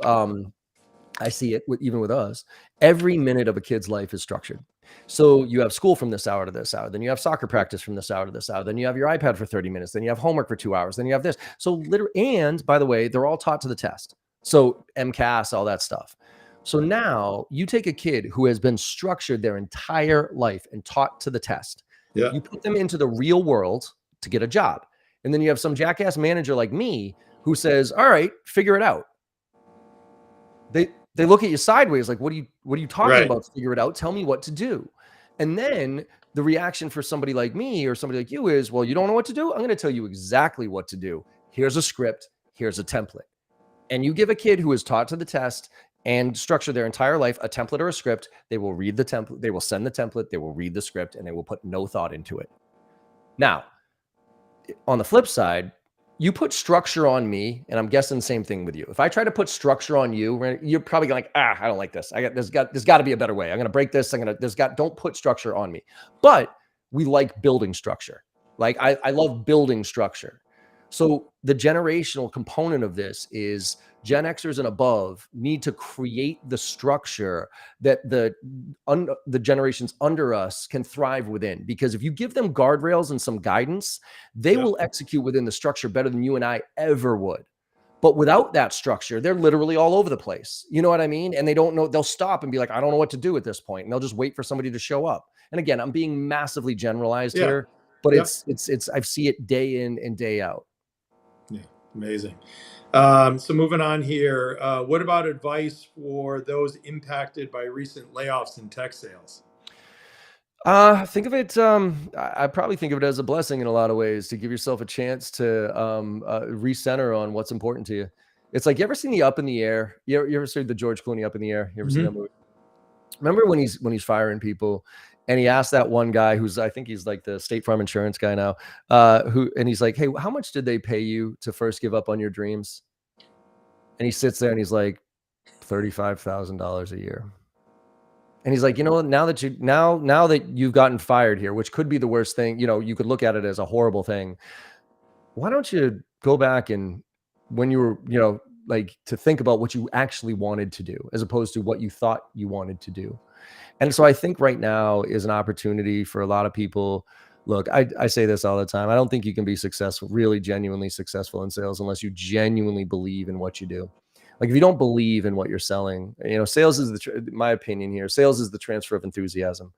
I see it even with us. Every minute of a kid's life is structured. So you have school from this hour to this hour. Then you have soccer practice from this hour to this hour. Then you have your iPad for 30 minutes. Then you have homework for 2 hours. Then you have this. So literally, and by the way, they're all taught to the test. So MCAS, all that stuff. So now you take a kid who has been structured their entire life and taught to the test. Yeah. You put them into the real world to get a job. And then you have some jackass manager like me who says, all right, figure it out. They look at you sideways like, what are you talking about? Figure it out. Tell me what to do. And then the reaction for somebody like me or somebody like you is, well, you don't know what to do? I'm going to tell you exactly what to do. Here's a script. Here's a template. And you give a kid who is taught to the test and structure their entire life a template or a script, they will read the template, they will send the template, they will read the script, and they will put no thought into it. Now, on the flip side, you put structure on me, and I'm guessing the same thing with you. If I try to put structure on you, you're probably like, I don't like this. There's got to be a better way. I'm gonna break this. Don't put structure on me. But we like building structure. Like I love building structure. So the generational component of this is Gen Xers and above need to create the structure that the generations under us can thrive within. Because if you give them guardrails and some guidance, they will execute within the structure better than you and I ever would. But without that structure, they're literally all over the place. You know what I mean? And they don't know, they'll stop and be like, I don't know what to do at this point. And they'll just wait for somebody to show up. And again, I'm being massively generalized here, but it's I see it day in and day out. Yeah, amazing. So moving on here, what about advice for those impacted by recent layoffs in tech sales? Think of it. I probably think of it as a blessing in a lot of ways to give yourself a chance to recenter on what's important to you. It's like, you ever seen the Up in the Air? You ever seen the George Clooney Up in the Air? You ever seen that movie? Remember when he's firing people, and he asked that one guy who's, I think he's like the State Farm insurance guy now, and he's like, hey, how much did they pay you to first give up on your dreams? And he sits there and he's like, $35,000 a year. And he's like, now that you've gotten fired here, which could be the worst thing, you could look at it as a horrible thing. Why don't you go back and when you were, like, to think about what you actually wanted to do as opposed to what you thought you wanted to do. And so I think right now is an opportunity for a lot of people. Look, I say this all the time. I don't think you can be successful, really genuinely successful in sales unless you genuinely believe in what you do. Like, if you don't believe in what you're selling, sales is my opinion here, sales is the transfer of enthusiasm.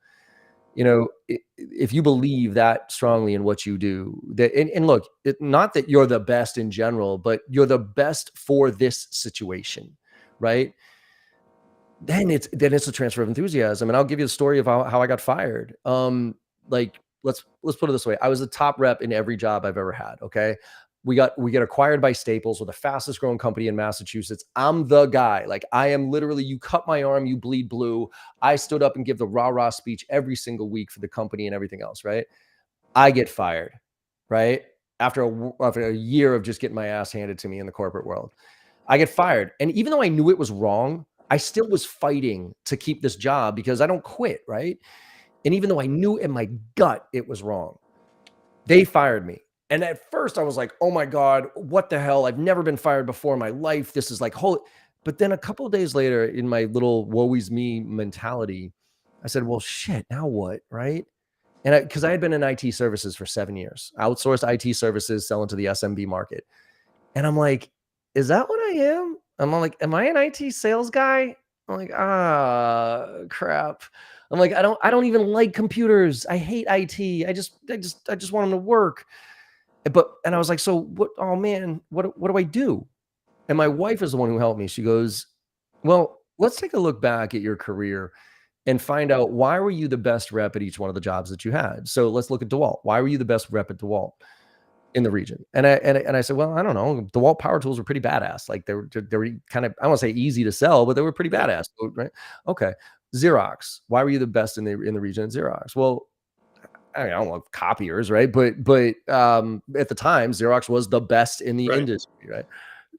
If you believe that strongly in what you do, and look, not that you're the best in general, but you're the best for this situation, right? Then it's a transfer of enthusiasm. And I'll give you the story of how I got fired. Like, let's put it this way. I was the top rep in every job I've ever had. Okay. We get acquired by Staples. We're the fastest growing company in Massachusetts. I'm the guy. Like, I am literally, you cut my arm, you bleed blue. I stood up and give the rah-rah speech every single week for the company and everything else, right? I get fired, right? After a year of just getting my ass handed to me in the corporate world. I get fired. And even though I knew it was wrong, I still was fighting to keep this job because I don't quit, right? And even though I knew in my gut it was wrong, they fired me. And at first I was like, oh my God, what the hell? I've never been fired before in my life. This is like holy. But then a couple of days later, in my little woe is me mentality, I said, well, shit, now what? Right. And because I had been in IT services for 7 years, outsourced IT services, selling to the SMB market. And I'm like, is that what I am? I'm like, am I an IT sales guy? I'm like, crap. I'm like, I don't even like computers. I hate IT. I just want them to work. And I was like, so what? Oh man, what do I do? And my wife is the one who helped me. She goes, well, let's take a look back at your career and find out, why were you the best rep at each one of the jobs that you had? So let's look at DeWalt. Why were you the best rep at DeWalt in the region? And I said, well, I don't know. DeWalt power tools were pretty badass. Like, they were kind of, I don't want to say easy to sell, but they were pretty badass. Right? Okay. Xerox. Why were you the best in the region at Xerox? Well, I don't know, copiers, right? But at the time, Xerox was the best in the industry, right?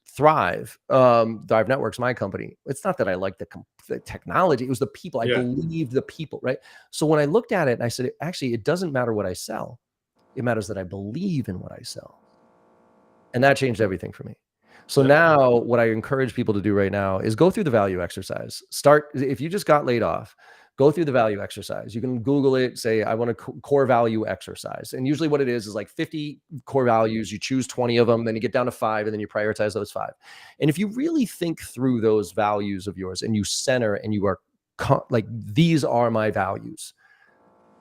Thrive Networks, my company. It's not that I like the technology; it was the people. I believed the people, right? So when I looked at it, I said, actually, it doesn't matter what I sell; it matters that I believe in what I sell, and that changed everything for me. So now, what I encourage people to do right now is go through the value exercise. If you just got laid off, go through the value exercise. You can Google it, say, I want a core value exercise. And usually what it is like 50 core values. You choose 20 of them, then you get down to 5, and then you prioritize those 5. And if you really think through those values of yours and you center and you are like, these are my values,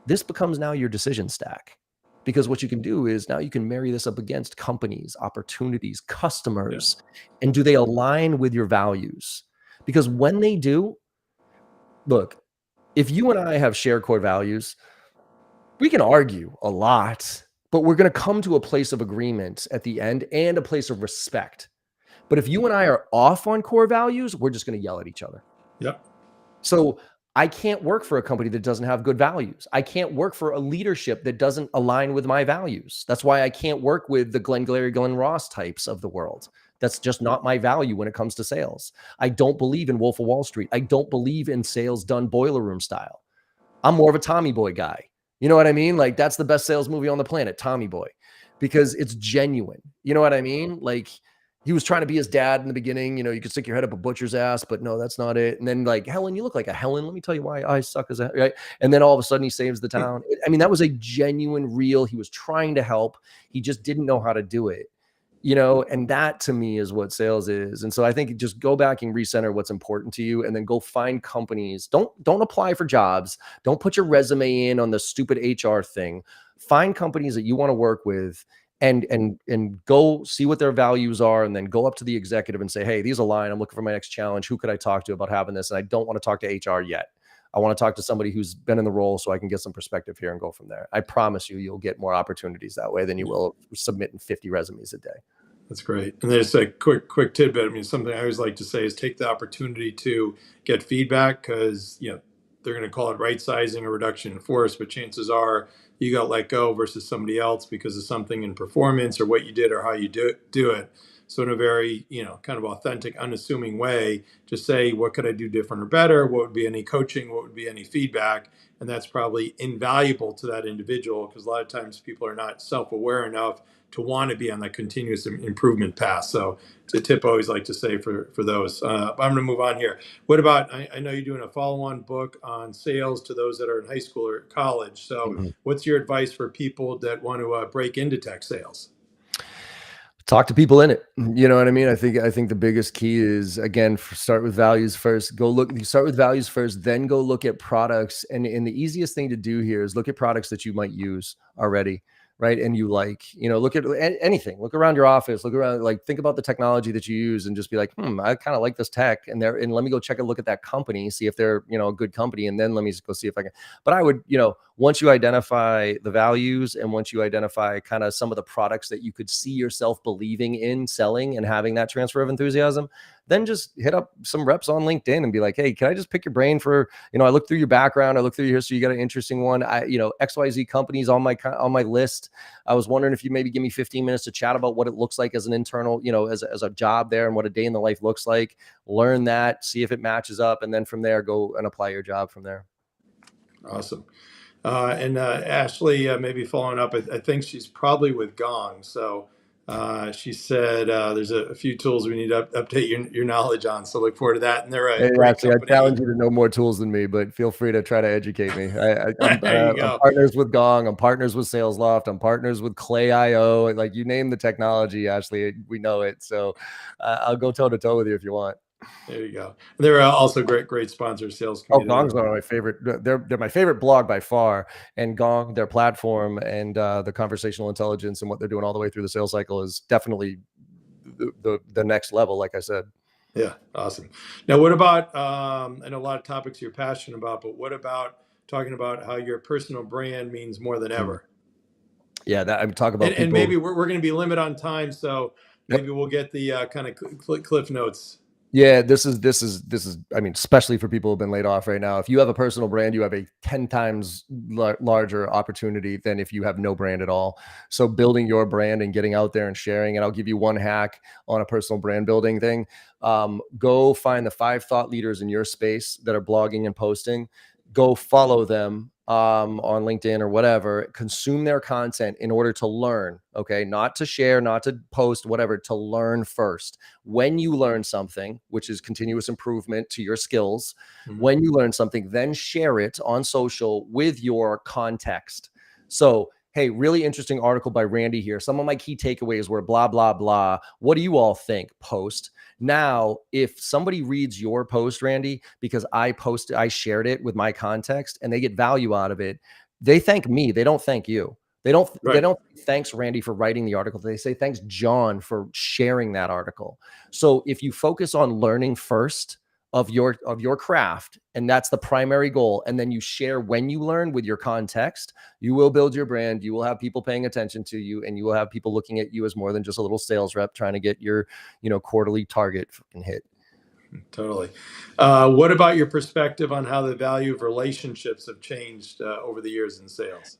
this becomes now your decision stack. Because what you can do is now you can marry this up against companies, opportunities, customers, and do they align with your values? Because when they do, look, if you and I have shared core values, we can argue a lot, but we're going to come to a place of agreement at the end and a place of respect. But if you and I are off on core values, we're just going to yell at each other. Yep. So I can't work for a company that doesn't have good values. I can't work for a leadership that doesn't align with my values. That's why I can't work with the Glenn Glary, Glenn Ross types of the world. That's just not my value when it comes to sales. I don't believe in Wolf of Wall Street. I don't believe in sales done boiler room style. I'm more of a Tommy Boy guy. You know what I mean? Like, that's the best sales movie on the planet, Tommy Boy, because it's genuine. You know what I mean? Like, he was trying to be his dad in the beginning. You know, you could stick your head up a butcher's ass, but no, that's not it. And then, like, Helen, you look like a Helen. Let me tell you why I suck as a, right? And then all of a sudden he saves the town. I mean, that was a genuine, real, he was trying to help. He just didn't know how to do it. You know, and that to me is what sales is. And so I think just go back and recenter what's important to you, and then go find companies. Don't apply for jobs. Don't put your resume in on the stupid HR thing. Find companies that you want to work with, and go see what their values are, and then go up to the executive and say, hey, these align. I'm looking for my next challenge. Who could I talk to about having this? And I don't want to talk to HR yet. I want to talk to somebody who's been in the role so I can get some perspective here and go from there. I promise you, you'll get more opportunities that way than you will submitting 50 resumes a day. That's great. And there's a quick tidbit. I mean, something I always like to say is take the opportunity to get feedback, because, you know, they're going to call it right sizing or reduction in force, but chances are you got let go versus somebody else because of something in performance or what you did or how you do it. So in a very, you know, kind of authentic, unassuming way, just say, what could I do different or better? What would be any coaching? What would be any feedback? And that's probably invaluable to that individual, because a lot of times people are not self-aware enough to want to be on that continuous improvement path. So it's a tip I always like to say for those. I'm going to move on here. What about, I know you're doing a follow-on book on sales to those that are in high school or college. So what's your advice for people that want to break into tech sales? Talk to people in it. You know what I mean? I think the biggest key is, again, start with values first. Start with values first, then go look at products. And the easiest thing to do here is look at products that you might use already, right? And you look at anything, look around your office, look around, like, think about the technology that you use and just be like, I kind of like this tech, and let me go check a look at that company, see if they're, a good company. And then let me go see if I can, but I would, once you identify the values, and once you identify kind of some of the products that you could see yourself believing in selling and having that transfer of enthusiasm, then just hit up some reps on LinkedIn and be like, hey, can I just pick your brain for, I looked through your background, I looked through your history, you got an interesting one. XYZ companies on my list. I was wondering if you maybe give me 15 minutes to chat about what it looks like as an internal, as a job there, and what a day in the life looks like. Learn that, see if it matches up, and then from there, go and apply your job from there. Awesome. And Ashley, maybe following up, I think she's probably with Gong. So she said there's a few tools we need to update your knowledge on. So look forward to that. And they're a great Actually, company. I challenge you to know more tools than me, but feel free to try to educate me. I'm go. partners with Gong. I'm partners with SalesLoft. I'm partners with Clay.io. Like, you name the technology, Ashley, we know it. So I'll go toe to toe with you if you want. There you go. They're also great sponsors, Sales Community. Gong's one of my favorite. They're my favorite blog by far. And Gong, their platform, and the conversational intelligence and what they're doing all the way through the sales cycle is definitely the next level, like I said. Yeah, awesome. Now, what about, I know a lot of topics you're passionate about, but what about talking about how your personal brand means more than ever? Yeah, that I'm talking about. And maybe we're going to be limited on time, so maybe we'll get the kind of cliff notes. Yeah, this is, I mean, especially for people who've been laid off right now. If you have a personal brand, you have a 10 times larger opportunity than if you have no brand at all. So building your brand and getting out there and sharing, and I'll give you one hack on a personal brand building thing. Go find the 5 thought leaders in your space that are blogging and posting. Go follow them on LinkedIn or whatever, consume their content in order to learn, okay? Not to share, not to post, whatever, to learn first. When you learn something, which is continuous improvement to your skills, when you learn something, then share it on social with your context. So, hey, really interesting article by Randy here. Some of my key takeaways were blah, blah, blah. What do you all think? Post. Now, if somebody reads your post, Randy, because I shared it with my context, and they get value out of it, they thank me. They don't thank you. They don't thanks Randy for writing the article. They say, thanks John for sharing that article. So if you focus on learning first, of your craft, and that's the primary goal, and then you share when you learn with your context, you will build your brand, you will have people paying attention to you, and you will have people looking at you as more than just a little sales rep trying to get your quarterly target fucking hit. Totally. What about your perspective on how the value of relationships have changed over the years in sales?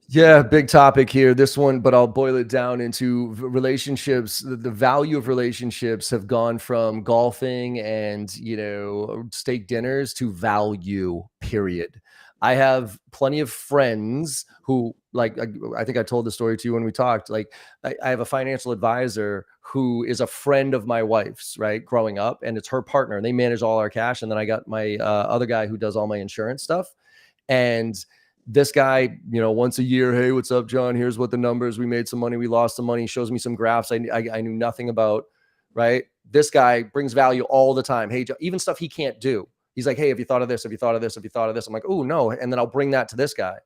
Yeah, big topic here, this one, but I'll boil it down into relationships. The value of relationships have gone from golfing and, steak dinners to value, period. I have plenty of friends who, like, I think I told the story to you when we talked. Like, I have a financial advisor who is a friend of my wife's, right, growing up, and it's her partner, and they manage all our cash. And then I got my other guy who does all my insurance stuff. And this guy, once a year, hey, what's up, John? Here's what the numbers. We made some money. We lost some money. He shows me some graphs I knew nothing about, right? This guy brings value all the time. Hey, John, even stuff he can't do. He's like, hey, have you thought of this? Have you thought of this? Have you thought of this? I'm like, oh, no. And then I'll bring that to this guy.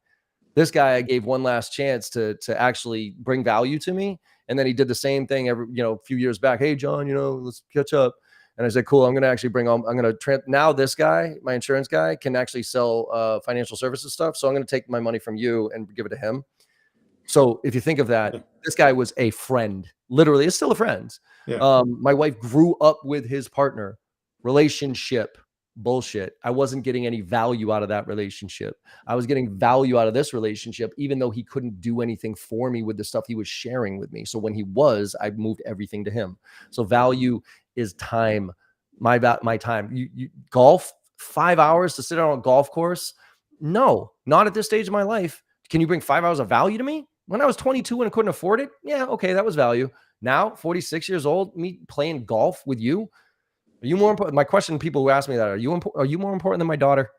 This guy I gave one last chance to actually bring value to me. And then he did the same thing a few years back. Hey, John, let's catch up. And I said, cool, I'm going to actually now this guy, my insurance guy, can actually sell financial services stuff. So I'm going to take my money from you and give it to him. So if you think of that, this guy was a friend, literally, is still a friend. Yeah. My wife grew up with his partner. Relationship, bullshit. I wasn't getting any value out of that relationship. I was getting value out of this relationship, even though he couldn't do anything for me with the stuff he was sharing with me. So when he was, I moved everything to him. So value is time, my time. You golf 5 hours to sit on a golf course? No, not at this stage of my life. Can you bring 5 hours of value to me? When I was 22 and couldn't afford it, yeah, okay, that was value. Now, 46 years old, me playing golf with you. Are you more important? My question to people who ask me that, are you more important than my daughter?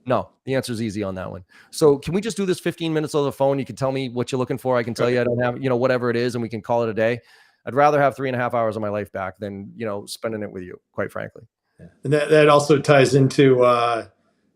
No, the answer is easy on that one. So can we just do this 15 minutes on the phone? You can tell me what you're looking for. I can tell you I don't have, whatever it is, and we can call it a day. I'd rather have 3.5 hours of my life back than, spending it with you, quite frankly. Yeah. And that also ties into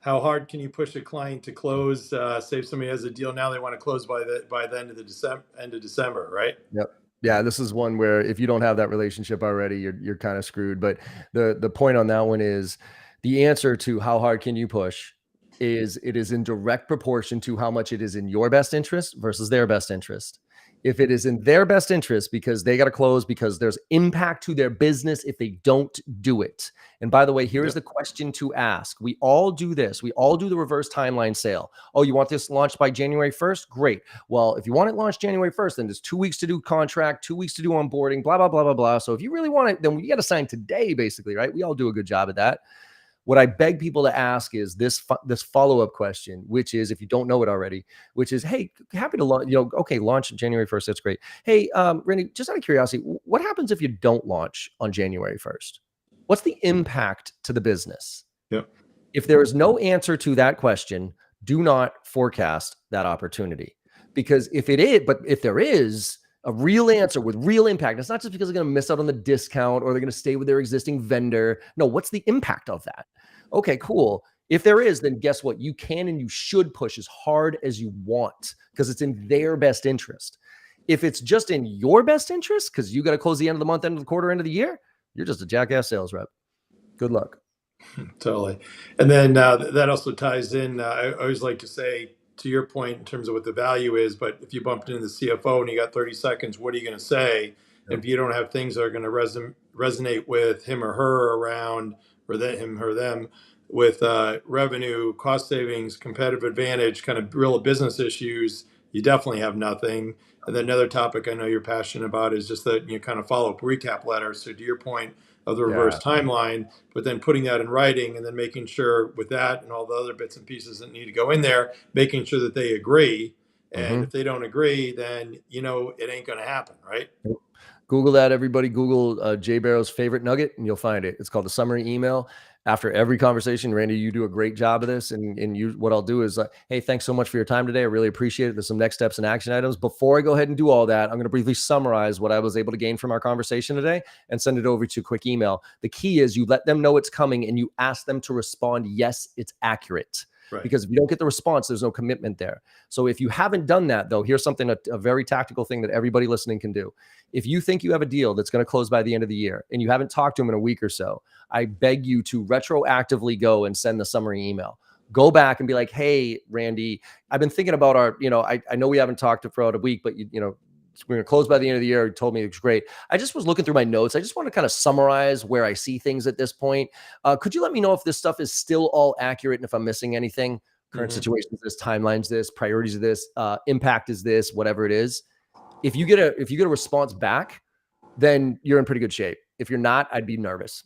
how hard can you push a client to close? Say if somebody has a deal now, they want to close by the end of December, right? Yep. Yeah, this is one where if you don't have that relationship already, you're kind of screwed. But the point on that one is the answer to how hard can you push is it is in direct proportion to how much it is in your best interest versus their best interest. If it is in their best interest because they got to close, because there's impact to their business if they don't do it. And by the way, here's the question to ask. We all do this. We all do the reverse timeline sale. Oh, you want this launched by January 1st? Great. Well, if you want it launched January 1st, then there's 2 weeks to do contract, 2 weeks to do onboarding, blah, blah, blah, blah, blah. So if you really want it, then you got to sign today, basically, right? We all do a good job at that. What I beg people to ask is this follow-up question, which is, if you don't know it already, which is, hey, happy to launch, okay, launch January 1st. That's great. Hey, Randy, just out of curiosity, what happens if you don't launch on January 1st? What's the impact to the business? Yep. If there is no answer to that question, do not forecast that opportunity. Because if there is a real answer with real impact, it's not just because they're going to miss out on the discount or they're going to stay with their existing vendor. No, what's the impact of that? Okay, cool. If there is, then guess what? You can and you should push as hard as you want because it's in their best interest. If it's just in your best interest because you got to close the end of the month, end of the quarter, end of the year, you're just a jackass sales rep. Good luck. Totally. And then that also ties in. I always like to say, to your point in terms of what the value is, but if you bumped into the CFO and you got 30 seconds, what are you going to say? Yep. If you don't have things that are going to resonate with him or her around, or him or them, with revenue, cost savings, competitive advantage, kind of real business issues, you definitely have nothing. And then another topic I know you're passionate about is just that you kind of follow-up recap letters. So to your point of the reverse timeline, but then putting that in writing and then making sure with that and all the other bits and pieces that need to go in there, making sure that they agree. And if they don't agree, then, it ain't going to happen, right? Google that, everybody. Google JBarrows favorite nugget, and you'll find it. It's called the summary email. After every conversation, Randy, you do a great job of this. And what I'll do is, hey, thanks so much for your time today. I really appreciate it. There's some next steps and action items. Before I go ahead and do all that, I'm going to briefly summarize what I was able to gain from our conversation today and send it over to a quick email. The key is you let them know it's coming and you ask them to respond, yes, it's accurate. Right. because if you don't get the response, there's no commitment there. So if you haven't done that, though, here's something, a very tactical thing that everybody listening can do. If you think you have a deal that's going to close by the end of the year and you haven't talked to them in a week or so, I beg you to retroactively go and send the summary email. Go back and be like, hey, Randy, I've been thinking about our, I know we haven't talked for about a week, but we're going to close by the end of the year. You told me it's great. I just was looking through my notes. I just want to kind of summarize where I see things at this point. Could you let me know if this stuff is still all accurate and if I'm missing anything? Current situation is this, timelines this, priorities of this, impact is this, whatever it is. If you get a response back, then you're in pretty good shape. If you're not, I'd be nervous.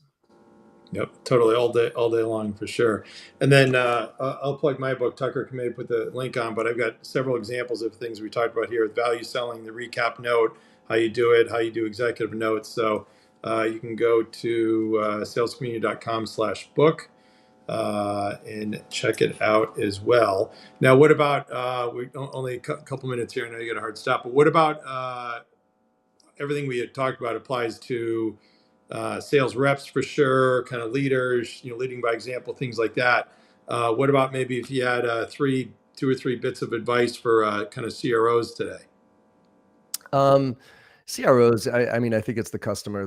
Yep, totally, all day long for sure. And then I'll plug my book. Tucker can maybe put the link on, but I've got several examples of things we talked about here: value selling, the recap note, how you do it, how you do executive notes. So you can go to salescommunity.com/book and check it out as well. Now, what about we only a couple minutes here? I know you got a hard stop, but what about everything we had talked about applies to sales reps for sure, kind of leaders, leading by example, things like that. What about maybe if you had two or three bits of advice for kind of CROs today? CROs, I mean, I think it's the customer.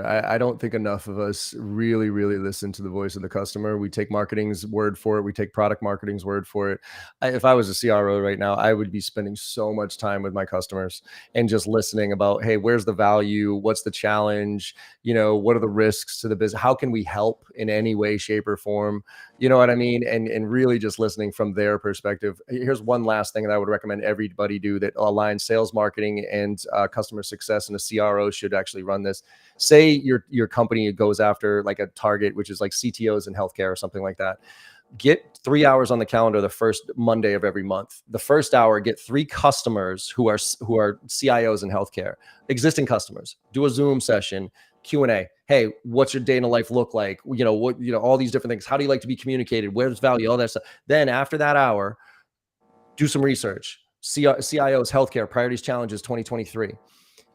I don't think enough of us really, really listen to the voice of the customer. We take marketing's word for it. We take product marketing's word for it. If I was a CRO right now, I would be spending so much time with my customers and just listening about, hey, where's the value? What's the challenge? What are the risks to the business? How can we help in any way, shape, or form? You know what I mean? And really just listening from their perspective. Here's one last thing that I would recommend everybody do that aligns sales, marketing, and customer success, and a CRO should actually run this. Say your company goes after like a target, which is like CTOs in healthcare or something like that. Get 3 hours on the calendar the first Monday of every month. The first hour, get 3 customers who are CIOs in healthcare, existing customers. Do a Zoom session, Q&A. Hey, what's your day in the life look like? All these different things. How do you like to be communicated? Where's value? All that stuff. Then after that hour, do some research. CIOs, healthcare, priorities, challenges, 2023.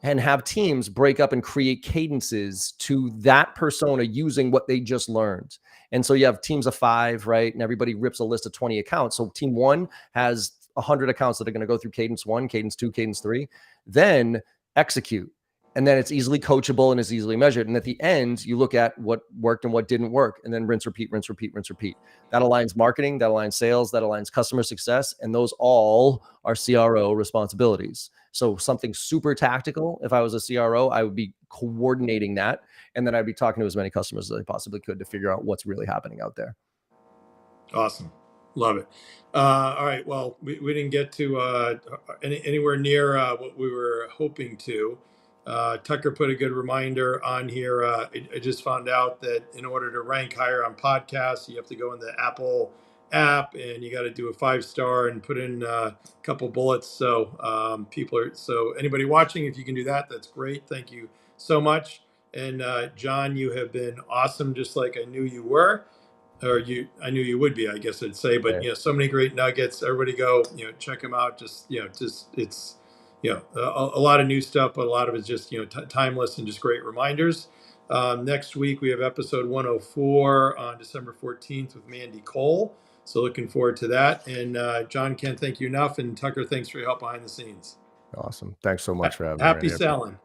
And have teams break up and create cadences to that persona using what they just learned. And so you have teams of 5, right? And everybody rips a list of 20 accounts. So team 1 has 100 accounts that are going to go through cadence 1, cadence 2, cadence 3. Then execute. And then it's easily coachable and is easily measured. And at the end, you look at what worked and what didn't work, and then rinse, repeat, rinse, repeat, rinse, repeat. That aligns marketing, that aligns sales, that aligns customer success. And those all are CRO responsibilities. So something super tactical. If I was a CRO, I would be coordinating that. And then I'd be talking to as many customers as I possibly could to figure out what's really happening out there. Awesome. Love it. All right. Well, we didn't get to anywhere near what we were hoping to. Tucker put a good reminder on here. I just found out that in order to rank higher on podcasts, you have to go in the Apple app and you got to do a 5-star and put in a couple bullets. So anybody watching, if you can do that, that's great. Thank you so much. And John, you have been awesome, just like I knew you were. I knew you would be, I guess I'd say, but so many great nuggets. Everybody go, check them out. Just it's a lot of new stuff, but a lot of it's just timeless and just great reminders. Next week we have episode 104 on December 14th with Mandy Cole. So looking forward to that. And John, can't thank you enough. And Tucker, thanks for your help behind the scenes. Awesome. Thanks so much for having me. Happy selling.